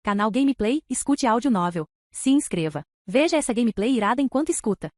Canal Gameplay, escute áudio novel. Se inscreva. Veja essa gameplay irada enquanto escuta.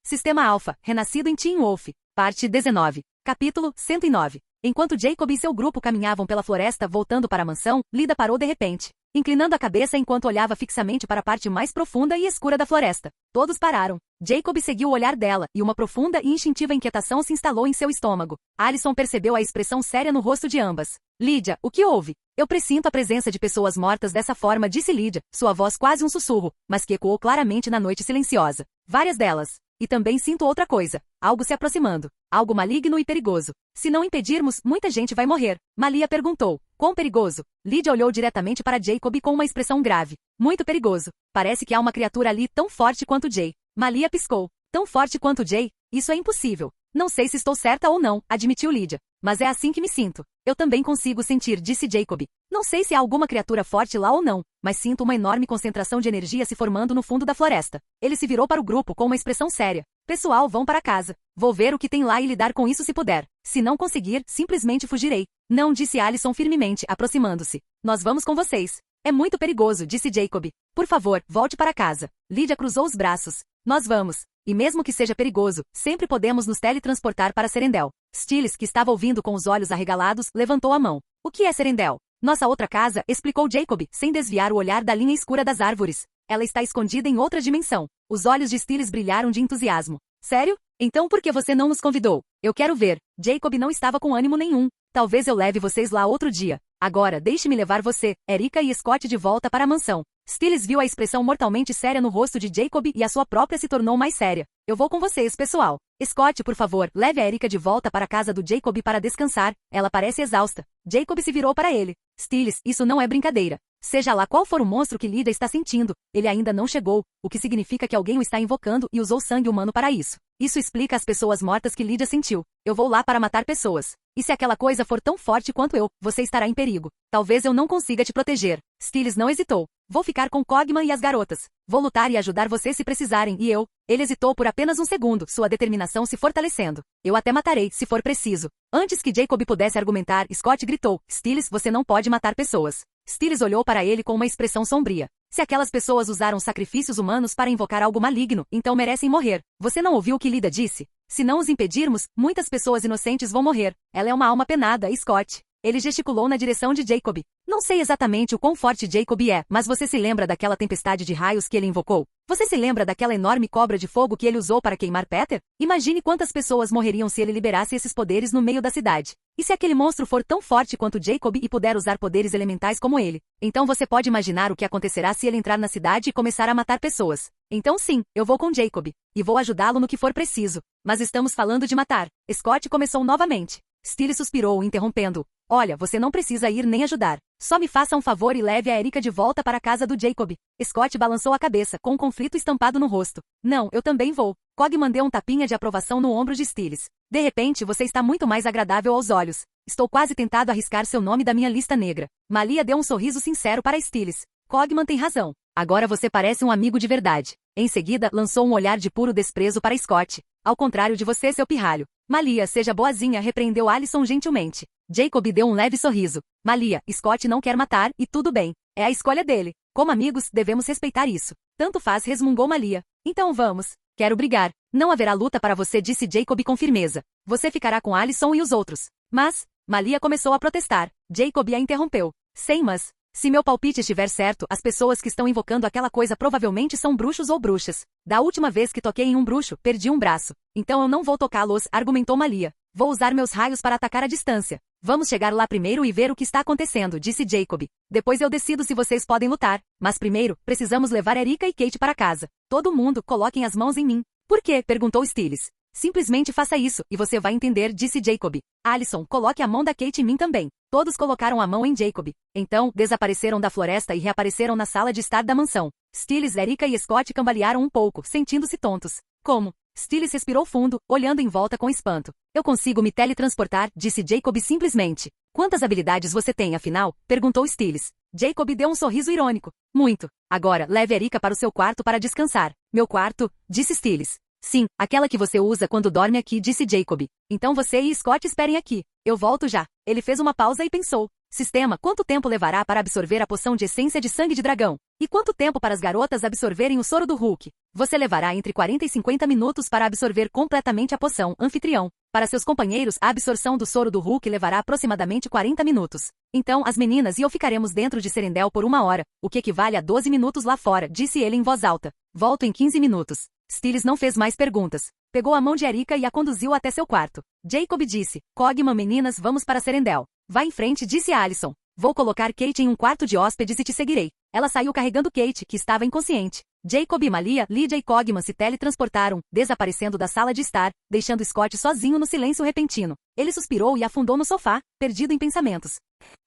Sistema Alpha, renascido em Teen Wolf. Parte 19. Capítulo 109. Enquanto Jacob e seu grupo caminhavam pela floresta voltando para a mansão, Lydia parou de repente, inclinando a cabeça enquanto olhava fixamente para a parte mais profunda e escura da floresta. Todos pararam. Jacob seguiu o olhar dela, e uma profunda e instintiva inquietação se instalou em seu estômago. Alison percebeu a expressão séria no rosto de ambas. Lydia, o que houve? Eu pressinto a presença de pessoas mortas dessa forma, disse Lydia, sua voz quase um sussurro, mas que ecoou claramente na noite silenciosa. Várias delas. E também sinto outra coisa. Algo se aproximando. Algo maligno e perigoso. Se não impedirmos, muita gente vai morrer. Malia perguntou. Quão perigoso? Lydia olhou diretamente para Jacob com uma expressão grave. Muito perigoso. Parece que há uma criatura ali tão forte quanto Jay. Malia piscou. Tão forte quanto Jay? Isso é impossível. Não sei se estou certa ou não, admitiu Lydia. Mas é assim que me sinto. Eu também consigo sentir, disse Jacob. Não sei se há alguma criatura forte lá ou não, mas sinto uma enorme concentração de energia se formando no fundo da floresta. Ele se virou para o grupo com uma expressão séria. Pessoal, vão para casa. Vou ver o que tem lá e lidar com isso se puder. Se não conseguir, simplesmente fugirei. Não, disse Alison firmemente, aproximando-se. Nós vamos com vocês. É muito perigoso, disse Jacob. Por favor, volte para casa. Lydia cruzou os braços. Nós vamos. E mesmo que seja perigoso, sempre podemos nos teletransportar para Serendel. Stiles, que estava ouvindo com os olhos arregalados, levantou a mão. O que é Serendel? Nossa outra casa, explicou Jacob, sem desviar o olhar da linha escura das árvores. Ela está escondida em outra dimensão. Os olhos de Stiles brilharam de entusiasmo. Sério? Então por que você não nos convidou? Eu quero ver. Jacob não estava com ânimo nenhum. Talvez eu leve vocês lá outro dia. Agora, deixe-me levar você, Erika e Scott de volta para a mansão. Stiles viu a expressão mortalmente séria no rosto de Jacob e a sua própria se tornou mais séria. Eu vou com vocês, pessoal. Scott, por favor, leve a Erika de volta para a casa do Jacob para descansar. Ela parece exausta. Jacob se virou para ele. Stiles, isso não é brincadeira. Seja lá qual for o monstro que Lydia está sentindo, ele ainda não chegou, o que significa que alguém o está invocando e usou sangue humano para isso. Isso explica as pessoas mortas que Lydia sentiu. Eu vou lá para matar pessoas. E se aquela coisa for tão forte quanto eu, você estará em perigo. Talvez eu não consiga te proteger. Stiles não hesitou. Vou ficar com Cogman e as garotas. Vou lutar e ajudar você se precisarem, e eu... Ele hesitou por apenas um segundo, sua determinação se fortalecendo. Eu até matarei, se for preciso. Antes que Jacob pudesse argumentar, Scott gritou, Stiles, você não pode matar pessoas. Stiles olhou para ele com uma expressão sombria. Se aquelas pessoas usaram sacrifícios humanos para invocar algo maligno, então merecem morrer. Você não ouviu o que Lydia disse? Se não os impedirmos, muitas pessoas inocentes vão morrer. Ela é uma alma penada, Scott. Ele gesticulou na direção de Jacob. Não sei exatamente o quão forte Jacob é, mas você se lembra daquela tempestade de raios que ele invocou? Você se lembra daquela enorme cobra de fogo que ele usou para queimar Peter? Imagine quantas pessoas morreriam se ele liberasse esses poderes no meio da cidade. E se aquele monstro for tão forte quanto Jacob e puder usar poderes elementais como ele? Então você pode imaginar o que acontecerá se ele entrar na cidade e começar a matar pessoas. Então sim, eu vou com Jacob. E vou ajudá-lo no que for preciso. Mas estamos falando de matar. Scott começou novamente. Stiles suspirou, interrompendo. Olha, você não precisa ir nem ajudar. Só me faça um favor e leve a Erika de volta para a casa do Jacob. Scott balançou a cabeça, com um conflito estampado no rosto. Não, eu também vou. Cogman deu um tapinha de aprovação no ombro de Stiles. De repente, você está muito mais agradável aos olhos. Estou quase tentado a arriscar seu nome da minha lista negra. Malia deu um sorriso sincero para Stiles. Cogman tem razão. Agora você parece um amigo de verdade. Em seguida, lançou um olhar de puro desprezo para Scott. Ao contrário de você, seu pirralho. Malia, seja boazinha, repreendeu Alison gentilmente. Jacob deu um leve sorriso. Malia, Scott não quer matar, e tudo bem. É a escolha dele. Como amigos, devemos respeitar isso. Tanto faz, resmungou Malia. Então vamos. Quero brigar. Não haverá luta para você, disse Jacob com firmeza. Você ficará com Alison e os outros. Mas... Malia começou a protestar. Jacob a interrompeu. Sem mas... Se meu palpite estiver certo, as pessoas que estão invocando aquela coisa provavelmente são bruxos ou bruxas. Da última vez que toquei em um bruxo, perdi um braço. Então eu não vou tocá-los, argumentou Malia. Vou usar meus raios para atacar à distância. Vamos chegar lá primeiro e ver o que está acontecendo, disse Jacob. Depois eu decido se vocês podem lutar. Mas primeiro, precisamos levar Erika e Kate para casa. Todo mundo, coloquem as mãos em mim. Por quê? Perguntou Stiles. Simplesmente faça isso, e você vai entender, disse Jacob. Alison, coloque a mão da Kate em mim também. Todos colocaram a mão em Jacob. Então, desapareceram da floresta e reapareceram na sala de estar da mansão. Stiles, Erika e Scott cambalearam um pouco, sentindo-se tontos. Como? Stiles respirou fundo, olhando em volta com espanto. Eu consigo me teletransportar, disse Jacob simplesmente. Quantas habilidades você tem, afinal? Perguntou Stiles. Jacob deu um sorriso irônico. Muito. Agora, leve Erika para o seu quarto para descansar. Meu quarto? Disse Stiles. Sim, aquela que você usa quando dorme aqui, disse Jacob. Então você e Scott esperem aqui. Eu volto já. Ele fez uma pausa e pensou. Sistema: quanto tempo levará para absorver a poção de essência de sangue de dragão? E quanto tempo para as garotas absorverem o soro do Hulk? Você levará entre 40 e 50 minutos para absorver completamente a poção, anfitrião. Para seus companheiros, a absorção do soro do Hulk levará aproximadamente 40 minutos. Então, as meninas e eu ficaremos dentro de Serendel por 1 hora, o que equivale a 12 minutos lá fora, disse ele em voz alta. Volto em 15 minutos. Stiles não fez mais perguntas. Pegou a mão de Erika e a conduziu até seu quarto. Jacob disse: Cogman, meninas, vamos para Serendel. Vá em frente, disse Alison. Vou colocar Kate em um quarto de hóspedes e te seguirei. Ela saiu carregando Kate, que estava inconsciente. Jacob, Malia, Lydia e Cogman se teletransportaram, desaparecendo da sala de estar, deixando Scott sozinho no silêncio repentino. Ele suspirou e afundou no sofá, perdido em pensamentos.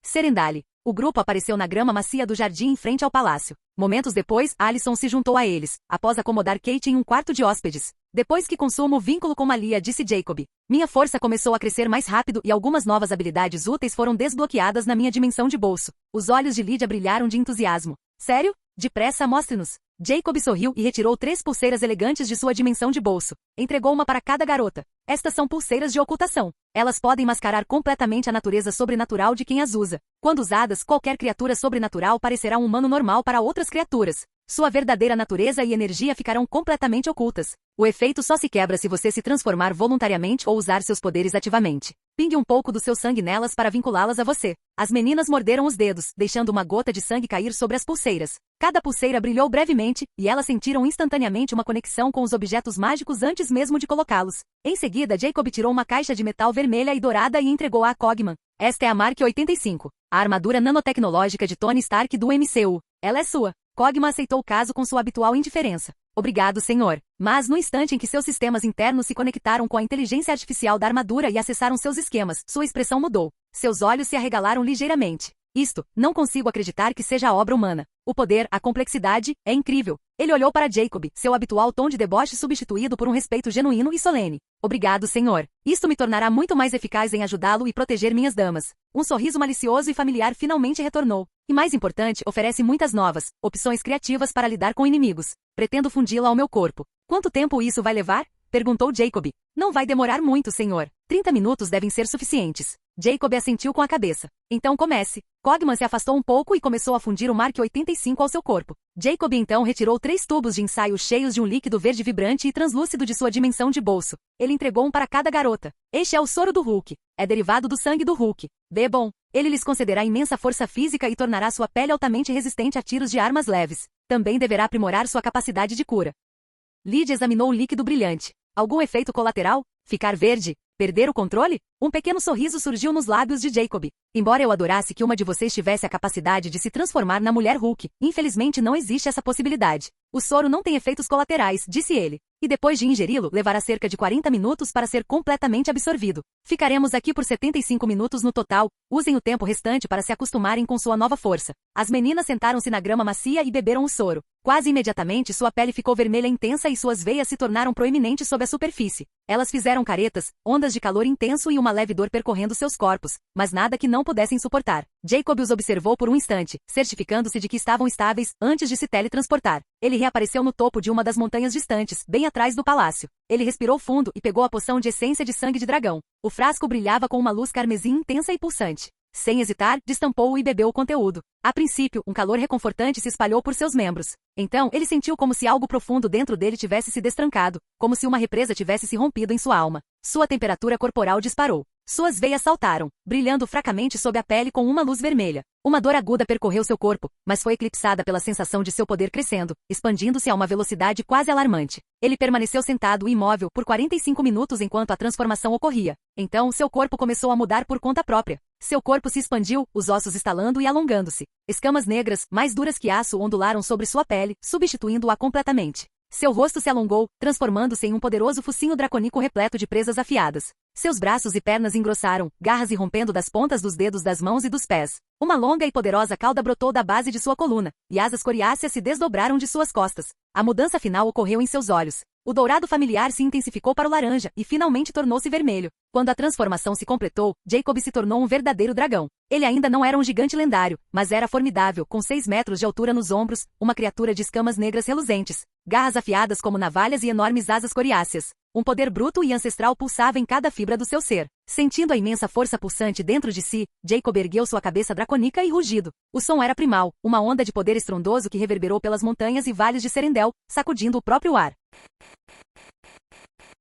Serendale. O grupo apareceu na grama macia do jardim em frente ao palácio. Momentos depois, Alison se juntou a eles, após acomodar Kate em um quarto de hóspedes. Depois que consumo o vínculo com Malia, disse Jacob. Minha força começou a crescer mais rápido e algumas novas habilidades úteis foram desbloqueadas na minha dimensão de bolso. Os olhos de Lydia brilharam de entusiasmo. Sério? Depressa, mostre-nos. Jacob sorriu e retirou 3 pulseiras elegantes de sua dimensão de bolso. Entregou uma para cada garota. Estas são pulseiras de ocultação. Elas podem mascarar completamente a natureza sobrenatural de quem as usa. Quando usadas, qualquer criatura sobrenatural parecerá um humano normal para outras criaturas. Sua verdadeira natureza e energia ficarão completamente ocultas. O efeito só se quebra se você se transformar voluntariamente ou usar seus poderes ativamente. Pingue um pouco do seu sangue nelas para vinculá-las a você. As meninas morderam os dedos, deixando uma gota de sangue cair sobre as pulseiras. Cada pulseira brilhou brevemente, e elas sentiram instantaneamente uma conexão com os objetos mágicos antes mesmo de colocá-los. Em seguida, Jacob tirou uma caixa de metal vermelha e dourada e entregou-a a Cogman. Esta é a Mark 85, a armadura nanotecnológica de Tony Stark do MCU. Ela é sua. Cogman aceitou o caso com sua habitual indiferença. Obrigado, senhor. Mas no instante em que seus sistemas internos se conectaram com a inteligência artificial da armadura e acessaram seus esquemas, sua expressão mudou. Seus olhos se arregalaram ligeiramente. Isto, não consigo acreditar que seja obra humana. O poder, a complexidade, é incrível. Ele olhou para Jacob, seu habitual tom de deboche substituído por um respeito genuíno e solene. Obrigado, senhor. Isto me tornará muito mais eficaz em ajudá-lo e proteger minhas damas. Um sorriso malicioso e familiar finalmente retornou. E mais importante, oferece muitas novas, opções criativas para lidar com inimigos. Pretendo fundi-la ao meu corpo. Quanto tempo isso vai levar? Perguntou Jacob. Não vai demorar muito, senhor. 30 minutos devem ser suficientes. Jacob assentiu com a cabeça. Então comece. Cogman se afastou um pouco e começou a fundir o Mark 85 ao seu corpo. Jacob então retirou 3 tubos de ensaio cheios de um líquido verde vibrante e translúcido de sua dimensão de bolso. Ele entregou um para cada garota. Este é o soro do Hulk. É derivado do sangue do Hulk. Bebam. Ele lhes concederá imensa força física e tornará sua pele altamente resistente a tiros de armas leves. Também deverá aprimorar sua capacidade de cura. Lydia examinou o líquido brilhante. Algum efeito colateral? Ficar verde? Perder o controle? Um pequeno sorriso surgiu nos lábios de Jacob. Embora eu adorasse que uma de vocês tivesse a capacidade de se transformar na mulher Hulk, infelizmente não existe essa possibilidade. O soro não tem efeitos colaterais, disse ele. E depois de ingeri-lo, levará cerca de 40 minutos para ser completamente absorvido. Ficaremos aqui por 75 minutos no total. Usem o tempo restante para se acostumarem com sua nova força. As meninas sentaram-se na grama macia e beberam o soro. Quase imediatamente sua pele ficou vermelha intensa e suas veias se tornaram proeminentes sob a superfície. Elas fizeram caretas, ondas de calor intenso e uma leve dor percorrendo seus corpos, mas nada que não pudessem suportar. Jacob os observou por um instante, certificando-se de que estavam estáveis antes de se teletransportar. Ele reapareceu no topo de uma das montanhas distantes, bem atrás do palácio. Ele respirou fundo e pegou a poção de essência de sangue de dragão. O frasco brilhava com uma luz carmesim intensa e pulsante. Sem hesitar, destampou-o e bebeu o conteúdo. A princípio, um calor reconfortante se espalhou por seus membros. Então, ele sentiu como se algo profundo dentro dele tivesse se destrancado, como se uma represa tivesse se rompido em sua alma. Sua temperatura corporal disparou. Suas veias saltaram, brilhando fracamente sob a pele com uma luz vermelha. Uma dor aguda percorreu seu corpo, mas foi eclipsada pela sensação de seu poder crescendo, expandindo-se a uma velocidade quase alarmante. Ele permaneceu sentado e imóvel por 45 minutos enquanto a transformação ocorria. Então, seu corpo começou a mudar por conta própria. Seu corpo se expandiu, os ossos estalando e alongando-se. Escamas negras, mais duras que aço, ondularam sobre sua pele, substituindo-a completamente. Seu rosto se alongou, transformando-se em um poderoso focinho dracônico repleto de presas afiadas. Seus braços e pernas engrossaram, garras irrompendo das pontas dos dedos das mãos e dos pés. Uma longa e poderosa cauda brotou da base de sua coluna, e asas coriáceas se desdobraram de suas costas. A mudança final ocorreu em seus olhos. O dourado familiar se intensificou para o laranja e finalmente tornou-se vermelho. Quando a transformação se completou, Jacob se tornou um verdadeiro dragão. Ele ainda não era um gigante lendário, mas era formidável, com 6 metros de altura nos ombros, uma criatura de escamas negras reluzentes, garras afiadas como navalhas e enormes asas coriáceas. Um poder bruto e ancestral pulsava em cada fibra do seu ser. Sentindo a imensa força pulsante dentro de si, Jacob ergueu sua cabeça dracônica e rugido. O som era primal, uma onda de poder estrondoso que reverberou pelas montanhas e vales de Serendel, sacudindo o próprio ar.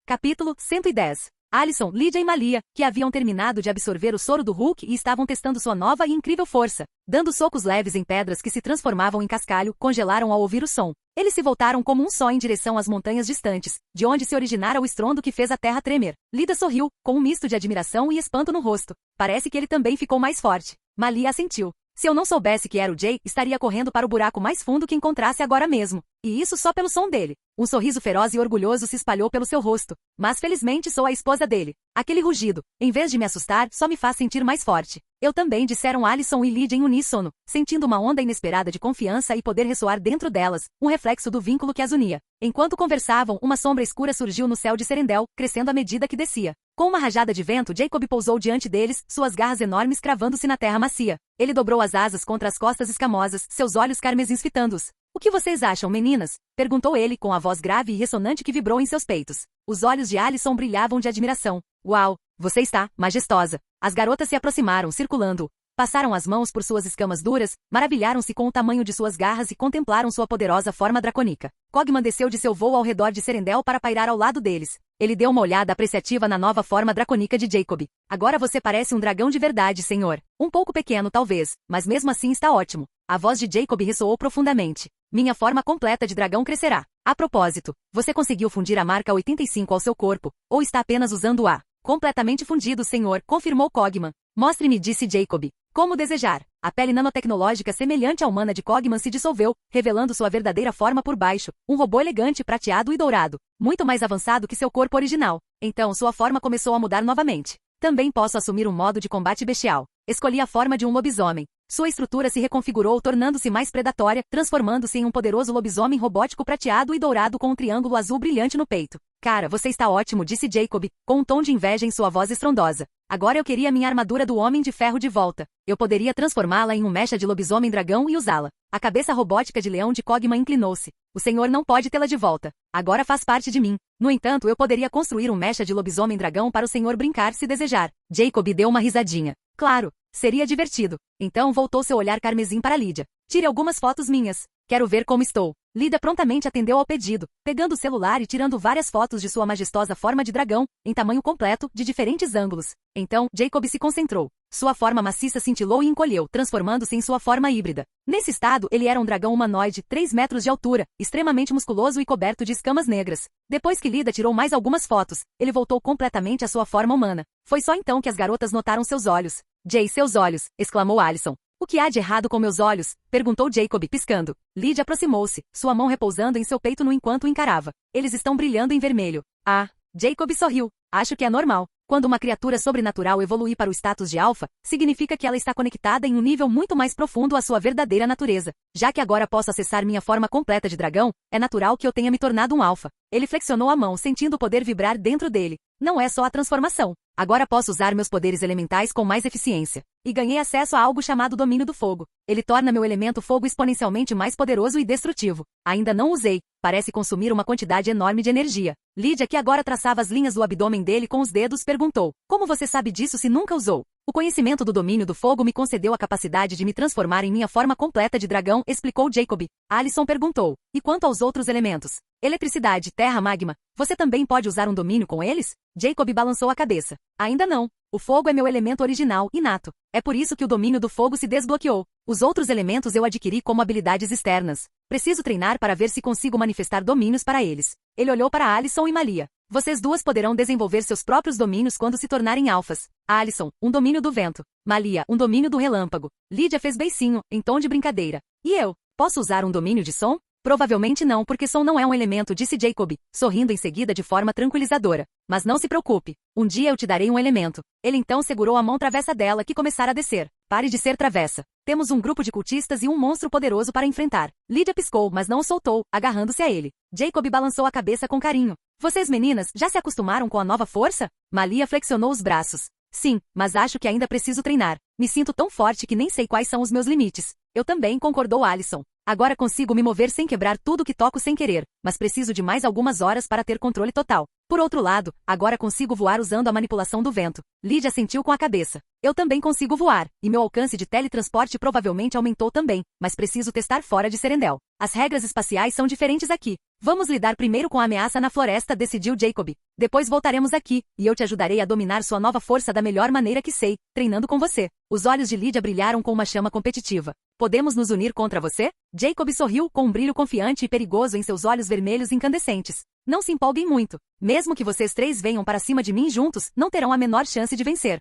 Capítulo 110. Alyson, Lydia e Malia, que haviam terminado de absorver o soro do Hulk e estavam testando sua nova e incrível força. Dando socos leves em pedras que se transformavam em cascalho, congelaram ao ouvir o som. Eles se voltaram como um só em direção às montanhas distantes, de onde se originara o estrondo que fez a terra tremer. Lydia sorriu, com um misto de admiração e espanto no rosto. Parece que ele também ficou mais forte. Malia assentiu. Se eu não soubesse que era o Jay, estaria correndo para o buraco mais fundo que encontrasse agora mesmo. E isso só pelo som dele. Um sorriso feroz e orgulhoso se espalhou pelo seu rosto. Mas felizmente sou a esposa dele. Aquele rugido, em vez de me assustar, só me faz sentir mais forte. Eu também, disseram Alyson e Lydia em uníssono, sentindo uma onda inesperada de confiança e poder ressoar dentro delas, um reflexo do vínculo que as unia. Enquanto conversavam, uma sombra escura surgiu no céu de Serendel, crescendo à medida que descia. Com uma rajada de vento, Jacob pousou diante deles, suas garras enormes cravando-se na terra macia. Ele dobrou as asas contra as costas escamosas, seus olhos carmesins fitando-os. O que vocês acham, meninas? Perguntou ele com a voz grave e ressonante que vibrou em seus peitos. Os olhos de Alyson brilhavam de admiração. Uau! Você está majestosa. As garotas se aproximaram, circulando. Passaram as mãos por suas escamas duras, maravilharam-se com o tamanho de suas garras e contemplaram sua poderosa forma dracônica. Cogman desceu de seu voo ao redor de Serendel para pairar ao lado deles. Ele deu uma olhada apreciativa na nova forma dracônica de Jacob. Agora você parece um dragão de verdade, senhor. Um pouco pequeno, talvez, mas mesmo assim está ótimo. A voz de Jacob ressoou profundamente. Minha forma completa de dragão crescerá. A propósito, você conseguiu fundir a marca 85 ao seu corpo, ou está apenas usando a? Completamente fundido, senhor, confirmou Cogman. Mostre-me, disse Jacob. Como desejar. A pele nanotecnológica semelhante à humana de Cogman se dissolveu, revelando sua verdadeira forma por baixo, um robô elegante prateado e dourado, muito mais avançado que seu corpo original. Então sua forma começou a mudar novamente. Também posso assumir um modo de combate bestial. Escolhi a forma de um lobisomem. Sua estrutura se reconfigurou, tornando-se mais predatória, transformando-se em um poderoso lobisomem robótico prateado e dourado com um triângulo azul brilhante no peito. Cara, você está ótimo, disse Jacob, com um tom de inveja em sua voz estrondosa. Agora eu queria minha armadura do Homem de Ferro de volta. Eu poderia transformá-la em um mecha de lobisomem dragão e usá-la. A cabeça robótica de leão de Cogman inclinou-se. O senhor não pode tê-la de volta. Agora faz parte de mim. No entanto, eu poderia construir um mecha de lobisomem dragão para o senhor brincar se desejar. Jacob deu uma risadinha. Claro, seria divertido. Então voltou seu olhar carmesim para Lydia. Tire algumas fotos minhas. Quero ver como estou. Lydia prontamente atendeu ao pedido, pegando o celular e tirando várias fotos de sua majestosa forma de dragão, em tamanho completo, de diferentes ângulos. Então, Jacob se concentrou. Sua forma maciça cintilou e encolheu, transformando-se em sua forma híbrida. Nesse estado, ele era um dragão humanoide, 3 metros de altura, extremamente musculoso e coberto de escamas negras. Depois que Lydia tirou mais algumas fotos, ele voltou completamente à sua forma humana. Foi só então que as garotas notaram seus olhos. Jay, seus olhos! Exclamou Alyson. O que há de errado com meus olhos? Perguntou Jacob, piscando. Lydia aproximou-se, sua mão repousando em seu peito no enquanto o encarava. Eles estão brilhando em vermelho. Ah! Jacob sorriu. Acho que é normal. Quando uma criatura sobrenatural evolui para o status de alfa, significa que ela está conectada em um nível muito mais profundo à sua verdadeira natureza. Já que agora posso acessar minha forma completa de dragão, é natural que eu tenha me tornado um alfa. Ele flexionou a mão, sentindo o poder vibrar dentro dele. Não é só a transformação. Agora posso usar meus poderes elementais com mais eficiência. E ganhei acesso a algo chamado domínio do fogo. Ele torna meu elemento fogo exponencialmente mais poderoso e destrutivo. Ainda não usei. Parece consumir uma quantidade enorme de energia. Lydia, que agora traçava as linhas do abdômen dele com os dedos, perguntou. Como você sabe disso se nunca usou? O conhecimento do domínio do fogo me concedeu a capacidade de me transformar em minha forma completa de dragão, explicou Jacob. Alyson perguntou. E quanto aos outros elementos? Eletricidade, terra, magma. Você também pode usar um domínio com eles? Jacob balançou a cabeça. Ainda não. O fogo é meu elemento original, inato. É por isso que o domínio do fogo se desbloqueou. Os outros elementos eu adquiri como habilidades externas. Preciso treinar para ver se consigo manifestar domínios para eles. Ele olhou para Alyson e Malia. Vocês duas poderão desenvolver seus próprios domínios quando se tornarem alfas. Alyson, um domínio do vento. Malia, um domínio do relâmpago. Lydia fez beicinho, em tom de brincadeira. E eu? Posso usar um domínio de som? Provavelmente não, porque som não é um elemento, disse Jacob, sorrindo em seguida de forma tranquilizadora. Mas não se preocupe. Um dia eu te darei um elemento. Ele então segurou a mão travessa dela, que começara a descer. Pare de ser travessa. Temos um grupo de cultistas e um monstro poderoso para enfrentar. Lydia piscou, mas não o soltou, agarrando-se a ele. Jacob balançou a cabeça com carinho. Vocês meninas, já se acostumaram com a nova força? Malia flexionou os braços. Sim, mas acho que ainda preciso treinar. Me sinto tão forte que nem sei quais são os meus limites. Eu também, concordou Alyson. Agora consigo me mover sem quebrar tudo que toco sem querer, mas preciso de mais algumas horas para ter controle total. Por outro lado, agora consigo voar usando a manipulação do vento. Lydia assentiu com a cabeça. Eu também consigo voar, e meu alcance de teletransporte provavelmente aumentou também, mas preciso testar fora de Serendel. As regras espaciais são diferentes aqui. Vamos lidar primeiro com a ameaça na floresta, decidiu Jacob. Depois voltaremos aqui, e eu te ajudarei a dominar sua nova força da melhor maneira que sei, treinando com você. Os olhos de Lydia brilharam com uma chama competitiva. Podemos nos unir contra você? Jacob sorriu com um brilho confiante e perigoso em seus olhos vermelhos incandescentes. Não se empolguem muito. Mesmo que vocês três venham para cima de mim juntos, não terão a menor chance de vencer.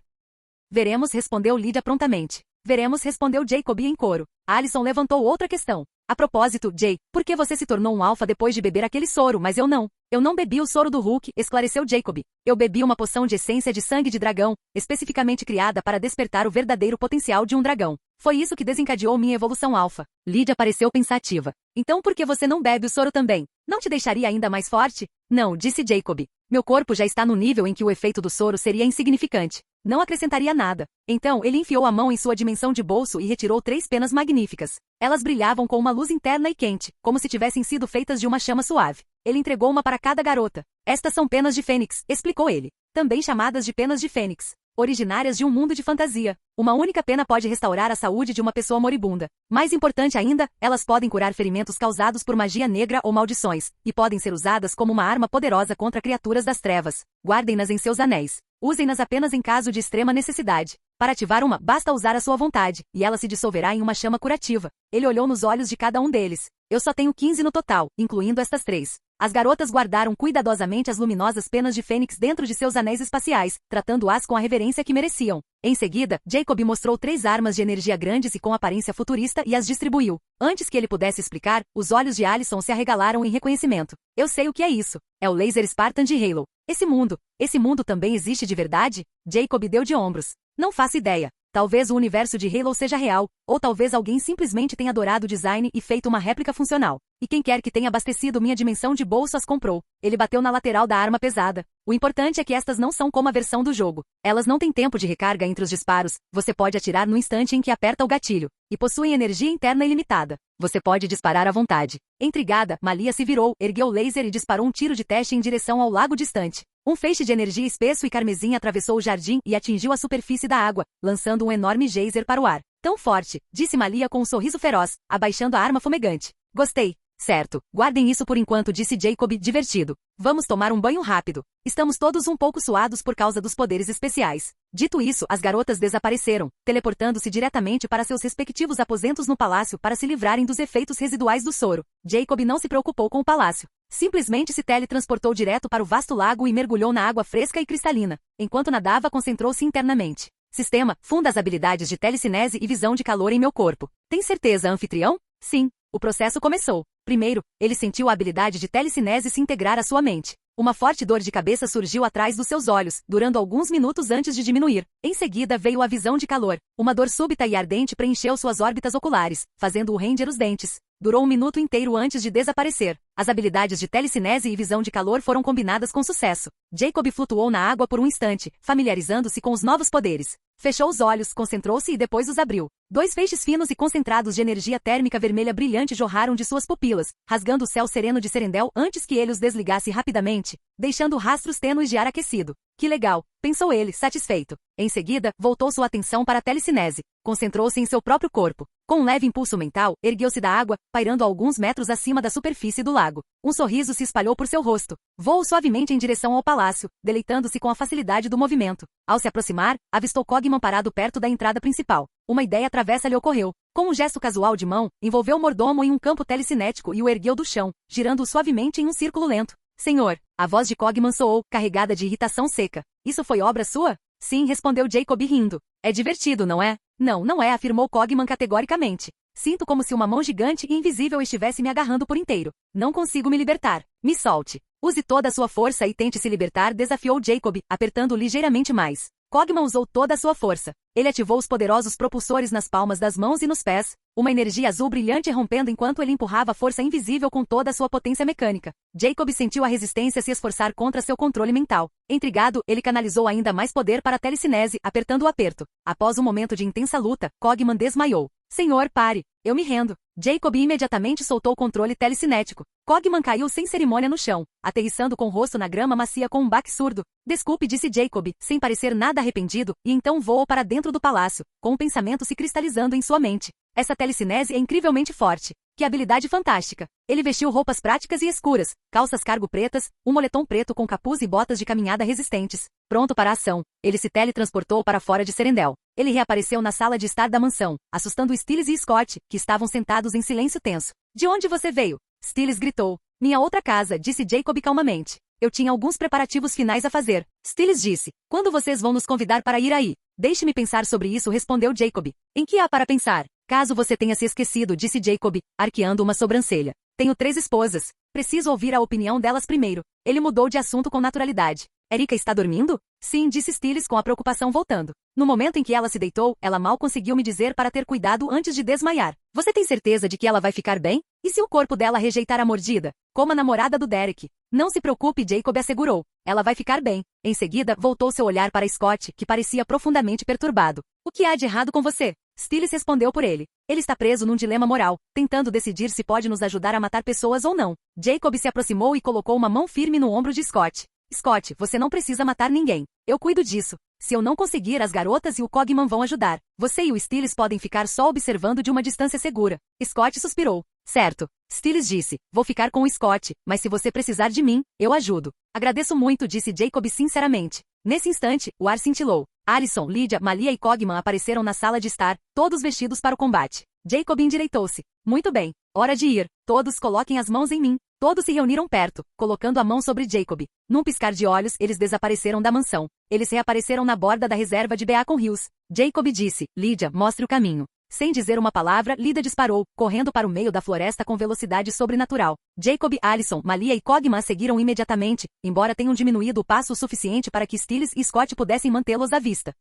Veremos, respondeu Lydia prontamente. Veremos, respondeu Jacob em coro. Alison levantou outra questão. A propósito, Jay, por que você se tornou um alfa depois de beber aquele soro, mas eu não? Eu não bebi o soro do Hulk, esclareceu Jacob. Eu bebi uma poção de essência de sangue de dragão, especificamente criada para despertar o verdadeiro potencial de um dragão. Foi isso que desencadeou minha evolução alfa. Lydia pareceu pensativa. Então por que você não bebe o soro também? Não te deixaria ainda mais forte? Não, disse Jacob. Meu corpo já está no nível em que o efeito do soro seria insignificante. Não acrescentaria nada. Então ele enfiou a mão em sua dimensão de bolso e retirou 3 penas magníficas. Elas brilhavam com uma luz interna e quente, como se tivessem sido feitas de uma chama suave. Ele entregou uma para cada garota. Estas são penas de fênix, explicou ele. Também chamadas de penas de fênix. Originárias de um mundo de fantasia. Uma única pena pode restaurar a saúde de uma pessoa moribunda. Mais importante ainda, elas podem curar ferimentos causados por magia negra ou maldições, e podem ser usadas como uma arma poderosa contra criaturas das trevas. Guardem-nas em seus anéis. Usem-nas apenas em caso de extrema necessidade. Para ativar uma, basta usar a sua vontade, e ela se dissolverá em uma chama curativa. Ele olhou nos olhos de cada um deles. Eu só tenho 15 no total, incluindo estas 3. As garotas guardaram cuidadosamente as luminosas penas de fênix dentro de seus anéis espaciais, tratando-as com a reverência que mereciam. Em seguida, Jacob mostrou 3 armas de energia grandes e com aparência futurista e as distribuiu. Antes que ele pudesse explicar, os olhos de Alison se arregalaram em reconhecimento. Eu sei o que é isso. É o laser Spartan de Halo. Esse mundo também existe de verdade? Jacob deu de ombros. Não faço ideia. Talvez o universo de Halo seja real, ou talvez alguém simplesmente tenha adorado o design e feito uma réplica funcional. E quem quer que tenha abastecido minha dimensão de bolso as comprou. Ele bateu na lateral da arma pesada. O importante é que estas não são como a versão do jogo. Elas não têm tempo de recarga entre os disparos, você pode atirar no instante em que aperta o gatilho. E possuem energia interna ilimitada. Você pode disparar à vontade. Intrigada, Malia se virou, ergueu o laser e disparou um tiro de teste em direção ao lago distante. Um feixe de energia espesso e carmesim atravessou o jardim e atingiu a superfície da água, lançando um enorme geyser para o ar. Tão forte, disse Malia com um sorriso feroz, abaixando a arma fumegante. Gostei. Certo, guardem isso por enquanto, disse Jacob, divertido. Vamos tomar um banho rápido. Estamos todos um pouco suados por causa dos poderes especiais. Dito isso, as garotas desapareceram, teleportando-se diretamente para seus respectivos aposentos no palácio para se livrarem dos efeitos residuais do soro. Jacob não se preocupou com o palácio. Simplesmente se teletransportou direto para o vasto lago e mergulhou na água fresca e cristalina. Enquanto nadava, concentrou-se internamente. Sistema, funda as habilidades de telecinese e visão de calor em meu corpo. Tem certeza, anfitrião? Sim. O processo começou. Primeiro, ele sentiu a habilidade de telecinese se integrar à sua mente. Uma forte dor de cabeça surgiu atrás dos seus olhos, durando alguns minutos antes de diminuir. Em seguida veio a visão de calor. Uma dor súbita e ardente preencheu suas órbitas oculares, fazendo-o ranger os dentes. Durou um minuto inteiro antes de desaparecer. As habilidades de telecinese e visão de calor foram combinadas com sucesso. Jacob flutuou na água por um instante, familiarizando-se com os novos poderes. Fechou os olhos, concentrou-se e depois os abriu. 2 feixes finos e concentrados de energia térmica vermelha brilhante jorraram de suas pupilas, rasgando o céu sereno de Serendel antes que ele os desligasse rapidamente, deixando rastros tênues de ar aquecido. Que legal, pensou ele, satisfeito. Em seguida, voltou sua atenção para a telecinese. Concentrou-se em seu próprio corpo. Com um leve impulso mental, ergueu-se da água, pairando a alguns metros acima da superfície do lago. Um sorriso se espalhou por seu rosto. Voou suavemente em direção ao palácio, deleitando-se com a facilidade do movimento. Ao se aproximar, avistou Cogman parado perto da entrada principal. Uma ideia travessa lhe ocorreu. Com um gesto casual de mão, envolveu o mordomo em um campo telecinético e o ergueu do chão, girando-o suavemente em um círculo lento. Senhor, a voz de Cogman soou, carregada de irritação seca. Isso foi obra sua? Sim, respondeu Jacob rindo. É divertido, não é? Não, não é, afirmou Cogman categoricamente. Sinto como se uma mão gigante e invisível estivesse me agarrando por inteiro. Não consigo me libertar. Me solte. Use toda a sua força e tente se libertar, desafiou Jacob, apertando ligeiramente mais. Cogman usou toda a sua força. Ele ativou os poderosos propulsores nas palmas das mãos e nos pés, uma energia azul brilhante rompendo enquanto ele empurrava a força invisível com toda a sua potência mecânica. Jacob sentiu a resistência se esforçar contra seu controle mental. Intrigado, ele canalizou ainda mais poder para a telecinese, apertando o aperto. Após um momento de intensa luta, Cogman desmaiou. Senhor, pare. Eu me rendo. Jacob imediatamente soltou o controle telecinético. Cogman caiu sem cerimônia no chão, aterrissando com o rosto na grama macia com um baque surdo. Desculpe, disse Jacob, sem parecer nada arrependido, e então voou para dentro do palácio, com o pensamento se cristalizando em sua mente. Essa telecinese é incrivelmente forte. Que habilidade fantástica! Ele vestiu roupas práticas e escuras, calças cargo pretas, um moletom preto com capuz e botas de caminhada resistentes. Pronto para a ação, ele se teletransportou para fora de Serendel. Ele reapareceu na sala de estar da mansão, assustando Stiles e Scott, que estavam sentados em silêncio tenso. De onde você veio? Stiles gritou. Minha outra casa, disse Jacob calmamente. Eu tinha alguns preparativos finais a fazer. Stiles disse. Quando vocês vão nos convidar para ir aí? Deixe-me pensar sobre isso, respondeu Jacob. Em que há para pensar? Caso você tenha se esquecido, disse Jacob, arqueando uma sobrancelha. Tenho 3 esposas. Preciso ouvir a opinião delas primeiro. Ele mudou de assunto com naturalidade. Erika está dormindo? Sim, disse Stiles com a preocupação voltando. No momento em que ela se deitou, ela mal conseguiu me dizer para ter cuidado antes de desmaiar. Você tem certeza de que ela vai ficar bem? E se o corpo dela rejeitar a mordida? Como a namorada do Derek. Não se preocupe, Jacob assegurou. Ela vai ficar bem. Em seguida, voltou seu olhar para Scott, que parecia profundamente perturbado. O que há de errado com você? Stiles respondeu por ele. Ele está preso num dilema moral, tentando decidir se pode nos ajudar a matar pessoas ou não. Jacob se aproximou e colocou uma mão firme no ombro de Scott. Scott, você não precisa matar ninguém. Eu cuido disso. Se eu não conseguir, as garotas e o Cogman vão ajudar. Você e o Stiles podem ficar só observando de uma distância segura. Scott suspirou. Certo. Stiles disse. Vou ficar com o Scott, mas se você precisar de mim, eu ajudo. Agradeço muito, disse Jacob sinceramente. Nesse instante, o ar cintilou. Alison, Lydia, Malia e Cogman apareceram na sala de estar, todos vestidos para o combate. Jacob endireitou-se. Muito bem. Hora de ir. Todos coloquem as mãos em mim. Todos se reuniram perto, colocando a mão sobre Jacob. Num piscar de olhos, eles desapareceram da mansão. Eles reapareceram na borda da reserva de Beacon Hills. Jacob disse, Lydia, mostre o caminho. Sem dizer uma palavra, Lydia disparou, correndo para o meio da floresta com velocidade sobrenatural. Jacob, Alison, Malia e Cogman seguiram imediatamente, embora tenham diminuído o passo o suficiente para que Stiles e Scott pudessem mantê-los à vista.